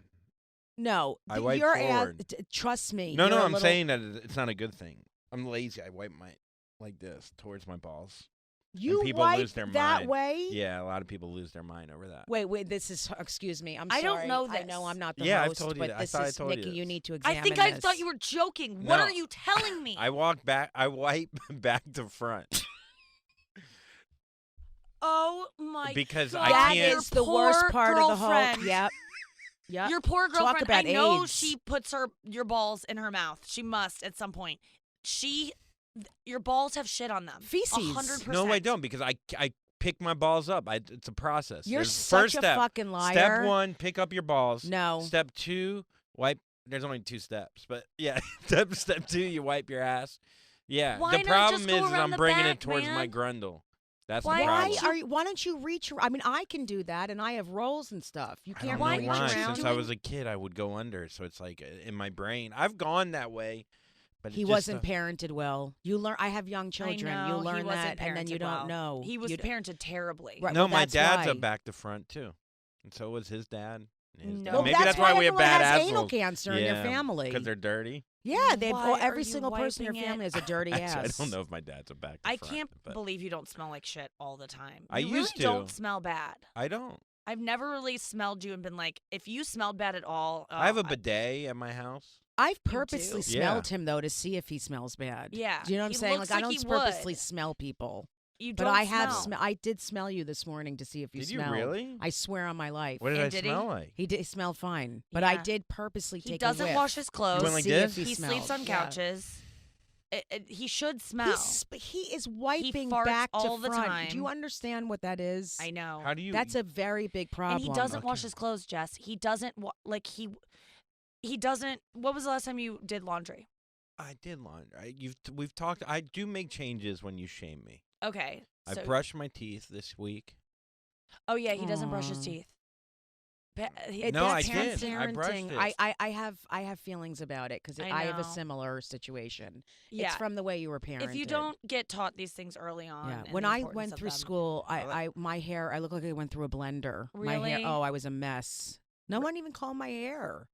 [SPEAKER 3] No,
[SPEAKER 1] I wipe
[SPEAKER 3] your
[SPEAKER 1] forward.
[SPEAKER 3] ass. Trust me.
[SPEAKER 1] No,
[SPEAKER 3] you're
[SPEAKER 1] no,
[SPEAKER 3] a
[SPEAKER 1] I'm
[SPEAKER 3] little-
[SPEAKER 1] saying that it's not a good thing. I'm lazy. I wipe my like this towards my balls.
[SPEAKER 3] You
[SPEAKER 1] and people
[SPEAKER 3] wipe
[SPEAKER 1] lose their
[SPEAKER 3] that
[SPEAKER 1] mind.
[SPEAKER 3] way?
[SPEAKER 1] Yeah, a lot of people lose their mind over that.
[SPEAKER 3] Wait, this is, excuse me, I'm
[SPEAKER 2] I
[SPEAKER 3] sorry.
[SPEAKER 2] don't know
[SPEAKER 3] I
[SPEAKER 2] this.
[SPEAKER 3] know I'm not the
[SPEAKER 1] Yeah, I've
[SPEAKER 3] host,
[SPEAKER 1] told you
[SPEAKER 3] but
[SPEAKER 1] that. I
[SPEAKER 3] this
[SPEAKER 1] thought I
[SPEAKER 3] is,
[SPEAKER 1] told you
[SPEAKER 3] Nikki, you
[SPEAKER 1] this.
[SPEAKER 3] need to
[SPEAKER 2] I
[SPEAKER 3] examine
[SPEAKER 2] think I thought you were joking. What
[SPEAKER 1] No.
[SPEAKER 2] are you telling me?
[SPEAKER 1] I wipe back to front.
[SPEAKER 2] Oh my
[SPEAKER 1] Because
[SPEAKER 2] God.
[SPEAKER 1] I
[SPEAKER 3] That
[SPEAKER 1] can't-
[SPEAKER 3] is the worst
[SPEAKER 2] Poor
[SPEAKER 3] part of the whole.
[SPEAKER 2] girlfriend.
[SPEAKER 3] Yep. Yep.
[SPEAKER 2] Your poor
[SPEAKER 3] Talk
[SPEAKER 2] girlfriend.
[SPEAKER 3] about
[SPEAKER 2] I know
[SPEAKER 3] AIDS.
[SPEAKER 2] she puts your balls in her mouth. She must at some point. Your balls have shit on them.
[SPEAKER 3] Feces.
[SPEAKER 2] 100%.
[SPEAKER 1] No, I don't, because I pick my balls up. It's a process.
[SPEAKER 3] You're
[SPEAKER 1] There's
[SPEAKER 3] such
[SPEAKER 1] first
[SPEAKER 3] a
[SPEAKER 1] step.
[SPEAKER 3] fucking liar.
[SPEAKER 1] Step 1, pick up your balls.
[SPEAKER 3] No.
[SPEAKER 1] Step 2, wipe. There's only 2 steps, but yeah. Step 2, you wipe your ass. Yeah.
[SPEAKER 2] Why
[SPEAKER 1] the
[SPEAKER 2] not
[SPEAKER 1] problem
[SPEAKER 2] just go
[SPEAKER 1] is
[SPEAKER 2] around
[SPEAKER 1] I'm
[SPEAKER 2] the
[SPEAKER 1] bringing
[SPEAKER 2] back,
[SPEAKER 1] it towards my
[SPEAKER 2] man?
[SPEAKER 1] grundle. That's
[SPEAKER 2] Why
[SPEAKER 1] the problem.
[SPEAKER 3] Why don't you reach? I mean, I can do that, and I have rolls and stuff. You
[SPEAKER 1] I
[SPEAKER 3] can't
[SPEAKER 1] don't know
[SPEAKER 3] reach
[SPEAKER 1] why.
[SPEAKER 3] around.
[SPEAKER 1] Since I was a kid, I would go under, so it's like in my brain. I've gone that way, but
[SPEAKER 3] He
[SPEAKER 1] it just,
[SPEAKER 3] wasn't parented well. You learn. I have young children.
[SPEAKER 2] I know,
[SPEAKER 3] You learn
[SPEAKER 2] he wasn't
[SPEAKER 3] that, and then you
[SPEAKER 2] parented
[SPEAKER 3] don't
[SPEAKER 2] well.
[SPEAKER 3] know.
[SPEAKER 2] He was
[SPEAKER 3] You d-
[SPEAKER 2] parented terribly.
[SPEAKER 3] Right.
[SPEAKER 1] No,
[SPEAKER 3] well,
[SPEAKER 1] my
[SPEAKER 3] that's
[SPEAKER 1] dad's
[SPEAKER 3] why.
[SPEAKER 1] a back to front too, and so was his dad. and his
[SPEAKER 2] No.
[SPEAKER 1] dad.
[SPEAKER 2] Well,
[SPEAKER 1] Maybe
[SPEAKER 3] that's
[SPEAKER 1] why we have
[SPEAKER 3] everyone
[SPEAKER 1] bad
[SPEAKER 3] has
[SPEAKER 1] assholes.
[SPEAKER 3] anal cancer in your family.
[SPEAKER 1] because they're dirty.
[SPEAKER 3] Yeah, they've
[SPEAKER 2] Why are
[SPEAKER 3] every
[SPEAKER 2] you
[SPEAKER 3] single person in your
[SPEAKER 2] wiping
[SPEAKER 3] family
[SPEAKER 2] it?
[SPEAKER 3] has a dirty ass.
[SPEAKER 1] Actually, I don't know if my dad's a back to
[SPEAKER 2] I
[SPEAKER 1] front.
[SPEAKER 2] can't
[SPEAKER 1] but
[SPEAKER 2] believe you don't smell like shit all the time.
[SPEAKER 1] I
[SPEAKER 2] You
[SPEAKER 1] used
[SPEAKER 2] really don't
[SPEAKER 1] to.
[SPEAKER 2] smell bad.
[SPEAKER 1] I don't.
[SPEAKER 2] I've never really smelled you and been like, if you smelled bad at all.
[SPEAKER 1] I have a bidet at my house.
[SPEAKER 3] I've
[SPEAKER 2] You
[SPEAKER 3] purposely
[SPEAKER 2] do?
[SPEAKER 3] smelled him though to see if he smells bad.
[SPEAKER 2] Yeah,
[SPEAKER 3] Do you know what I'm
[SPEAKER 2] he
[SPEAKER 3] saying?
[SPEAKER 2] looks
[SPEAKER 3] Like I
[SPEAKER 2] like
[SPEAKER 3] don't
[SPEAKER 2] he
[SPEAKER 3] purposely
[SPEAKER 2] would.
[SPEAKER 3] smell people.
[SPEAKER 2] You
[SPEAKER 3] But
[SPEAKER 2] don't
[SPEAKER 3] I have
[SPEAKER 2] smell.
[SPEAKER 3] I did smell you this morning to see if you
[SPEAKER 1] Did you
[SPEAKER 3] smelled.
[SPEAKER 1] really?
[SPEAKER 3] I swear on my life.
[SPEAKER 1] What did
[SPEAKER 2] And
[SPEAKER 1] I
[SPEAKER 2] did he?
[SPEAKER 1] smell like?
[SPEAKER 3] He smelled fine, but I
[SPEAKER 2] Yeah.
[SPEAKER 3] did purposely
[SPEAKER 2] He
[SPEAKER 3] take
[SPEAKER 2] doesn't
[SPEAKER 3] a whiff.
[SPEAKER 2] wash his clothes.
[SPEAKER 1] You went like
[SPEAKER 3] see
[SPEAKER 1] this?
[SPEAKER 3] if
[SPEAKER 2] He
[SPEAKER 3] smells.
[SPEAKER 2] sleeps on
[SPEAKER 3] Yeah.
[SPEAKER 2] couches. He should smell.
[SPEAKER 3] He is wiping
[SPEAKER 2] farts
[SPEAKER 3] back
[SPEAKER 2] all
[SPEAKER 3] to
[SPEAKER 2] the
[SPEAKER 3] front.
[SPEAKER 2] time.
[SPEAKER 3] Do you understand what that is?
[SPEAKER 2] I know.
[SPEAKER 1] How do you?
[SPEAKER 3] That's a very big problem.
[SPEAKER 2] And he doesn't wash
[SPEAKER 1] Okay.
[SPEAKER 2] his clothes, Jess. He doesn't he doesn't. What was the last time you did laundry?
[SPEAKER 1] I did laundry. We've talked. I do make changes when you shame me.
[SPEAKER 2] Okay.
[SPEAKER 1] I
[SPEAKER 2] so-
[SPEAKER 1] brushed my teeth this week.
[SPEAKER 2] Oh yeah, he doesn't brush his
[SPEAKER 3] Aw.
[SPEAKER 2] teeth.
[SPEAKER 1] No, I
[SPEAKER 3] that's
[SPEAKER 1] did. I brushed
[SPEAKER 3] parenting.
[SPEAKER 1] it.
[SPEAKER 3] I have feelings about it because
[SPEAKER 2] I
[SPEAKER 3] I have a
[SPEAKER 2] know.
[SPEAKER 3] similar situation.
[SPEAKER 2] Yeah.
[SPEAKER 3] It's from the way you were parented.
[SPEAKER 2] If you don't get taught these things early on.
[SPEAKER 3] Yeah.
[SPEAKER 2] and
[SPEAKER 3] When
[SPEAKER 2] the
[SPEAKER 3] I
[SPEAKER 2] importance
[SPEAKER 3] went
[SPEAKER 2] of
[SPEAKER 3] through
[SPEAKER 2] them.
[SPEAKER 3] school, my hair, I looked like I went through a blender. My hair,
[SPEAKER 2] Really?
[SPEAKER 3] I was a mess. No one even called my hair.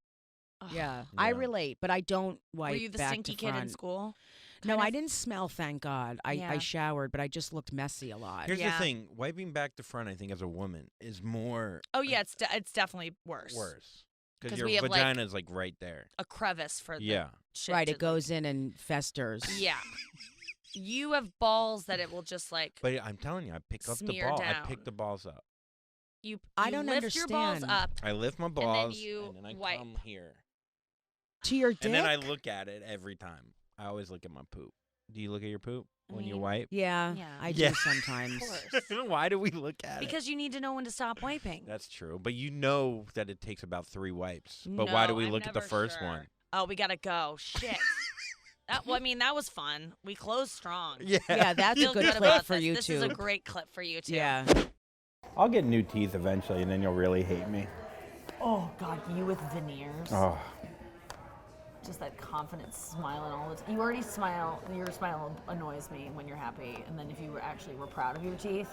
[SPEAKER 2] Ugh.
[SPEAKER 3] Yeah, I
[SPEAKER 1] Yeah.
[SPEAKER 3] relate, but I don't wipe
[SPEAKER 2] Were you the
[SPEAKER 3] back
[SPEAKER 2] stinky
[SPEAKER 3] to
[SPEAKER 2] kid in
[SPEAKER 3] front.
[SPEAKER 2] school?
[SPEAKER 3] No,
[SPEAKER 2] Kind
[SPEAKER 3] I
[SPEAKER 2] of-
[SPEAKER 3] didn't smell, thank God. I
[SPEAKER 2] Yeah.
[SPEAKER 3] showered, but I just looked messy a lot.
[SPEAKER 1] Here's
[SPEAKER 2] Yeah.
[SPEAKER 1] the thing: wiping back to front, I think, as a woman, is more
[SPEAKER 2] Oh yeah, it's definitely worse.
[SPEAKER 1] worse
[SPEAKER 2] 'Cause
[SPEAKER 1] because your
[SPEAKER 2] we have, like,
[SPEAKER 1] vagina is like right there.
[SPEAKER 2] A crevice for the
[SPEAKER 1] Yeah.
[SPEAKER 2] shit
[SPEAKER 3] Right,
[SPEAKER 2] to,
[SPEAKER 3] it goes in and festers.
[SPEAKER 2] Like, yeah. You have balls that it will just like
[SPEAKER 1] But I'm telling you, I pick up the
[SPEAKER 2] Smear
[SPEAKER 1] ball. I
[SPEAKER 2] down.
[SPEAKER 1] pick the balls up.
[SPEAKER 2] you.
[SPEAKER 3] I
[SPEAKER 2] you
[SPEAKER 3] don't
[SPEAKER 2] lift your balls
[SPEAKER 3] understand.
[SPEAKER 2] up.
[SPEAKER 1] I lift my
[SPEAKER 2] then
[SPEAKER 1] balls
[SPEAKER 2] you
[SPEAKER 1] I
[SPEAKER 2] wipe.
[SPEAKER 1] come here,
[SPEAKER 3] To your dick?
[SPEAKER 1] and then I look at it every time. I always look at my poop. Do you look at your poop
[SPEAKER 2] I
[SPEAKER 1] when you
[SPEAKER 2] mean,
[SPEAKER 1] wipe?
[SPEAKER 3] Yeah,
[SPEAKER 2] Yeah.
[SPEAKER 3] I
[SPEAKER 1] Yeah.
[SPEAKER 3] do sometimes.
[SPEAKER 2] course.
[SPEAKER 1] Why do we look at it?
[SPEAKER 2] Because you need to know when to stop wiping.
[SPEAKER 1] That's true, but you know that it takes about 3 wipes. But why do
[SPEAKER 2] No,
[SPEAKER 1] we
[SPEAKER 2] I'm
[SPEAKER 1] look at the
[SPEAKER 2] never
[SPEAKER 1] first
[SPEAKER 2] sure.
[SPEAKER 1] one?
[SPEAKER 2] Oh, we gotta go. Shit. Well, I mean, that was fun. We closed strong.
[SPEAKER 1] Yeah,
[SPEAKER 3] Yeah, that's a
[SPEAKER 2] Feel
[SPEAKER 3] good
[SPEAKER 2] good
[SPEAKER 3] clip
[SPEAKER 2] about
[SPEAKER 3] for
[SPEAKER 2] this. This is a
[SPEAKER 3] YouTube.
[SPEAKER 2] great clip for you too.
[SPEAKER 3] Yeah.
[SPEAKER 1] I'll get new teeth eventually, and then you'll really hate me.
[SPEAKER 4] Oh God, you with veneers.
[SPEAKER 1] Oh,
[SPEAKER 4] Just that confident smiling all the time. You already smile. Your smile annoys me when you're happy, and then if you actually were proud of your teeth.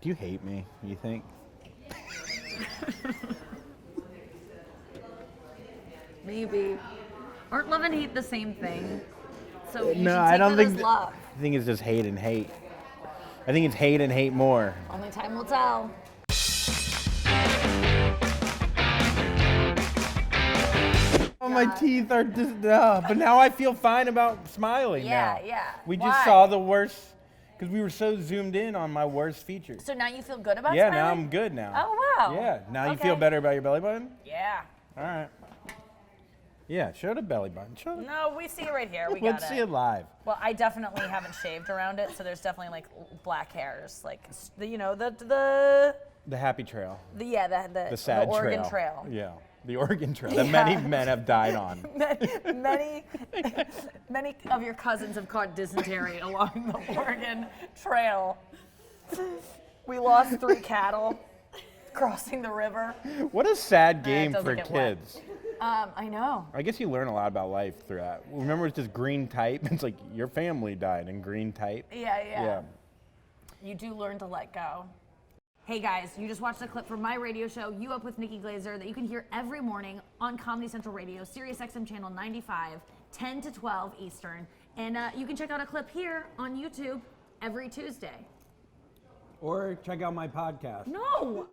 [SPEAKER 1] do you hate me? You think?
[SPEAKER 4] Maybe. Aren't love and hate the same thing? So you
[SPEAKER 1] No,
[SPEAKER 4] should
[SPEAKER 1] I
[SPEAKER 4] take
[SPEAKER 1] don't
[SPEAKER 4] that
[SPEAKER 1] think.
[SPEAKER 4] as love.
[SPEAKER 1] I think it's just hate and hate. I think it's hate and hate more.
[SPEAKER 4] Only time will tell.
[SPEAKER 1] Oh, my teeth are just. But now I feel fine about smiling.
[SPEAKER 4] Yeah,
[SPEAKER 1] now.
[SPEAKER 4] yeah.
[SPEAKER 1] We just
[SPEAKER 4] Why?
[SPEAKER 1] saw the worst because we were so zoomed in on my worst features.
[SPEAKER 4] So now you feel good about
[SPEAKER 1] Yeah,
[SPEAKER 4] smiling?
[SPEAKER 1] now I'm good now.
[SPEAKER 4] Oh wow.
[SPEAKER 1] Yeah, now you feel
[SPEAKER 4] Okay.
[SPEAKER 1] better about your belly button?
[SPEAKER 4] Yeah.
[SPEAKER 1] All right. Yeah, show the belly button. Show it.
[SPEAKER 4] No, we see it right here. We
[SPEAKER 1] Let's
[SPEAKER 4] got
[SPEAKER 1] see it live.
[SPEAKER 4] Well, I definitely haven't shaved around it, so there's definitely like black hairs, like the
[SPEAKER 1] The happy trail.
[SPEAKER 4] the
[SPEAKER 1] The sad
[SPEAKER 4] Oregon Trail.
[SPEAKER 1] Yeah, the Oregon Trail that many men have died on.
[SPEAKER 4] Many of your cousins have caught dysentery along the Oregon Trail. We lost 3 cattle crossing the river.
[SPEAKER 1] What a sad game
[SPEAKER 4] doesn't
[SPEAKER 1] for
[SPEAKER 4] get wet.
[SPEAKER 1] kids.
[SPEAKER 4] I know.
[SPEAKER 1] I guess you learn a lot about life through that. Remember, it's just green type. It's like your family died in green type.
[SPEAKER 4] Yeah. You do learn to let go. Hey guys, you just watched a clip from my radio show, You Up with Nikki Glaser, that you can hear every morning on Comedy Central Radio, SiriusXM channel 95, 10 to 12 Eastern. And you can check out a clip here on YouTube every Tuesday.
[SPEAKER 5] Or check out my podcast.
[SPEAKER 4] No!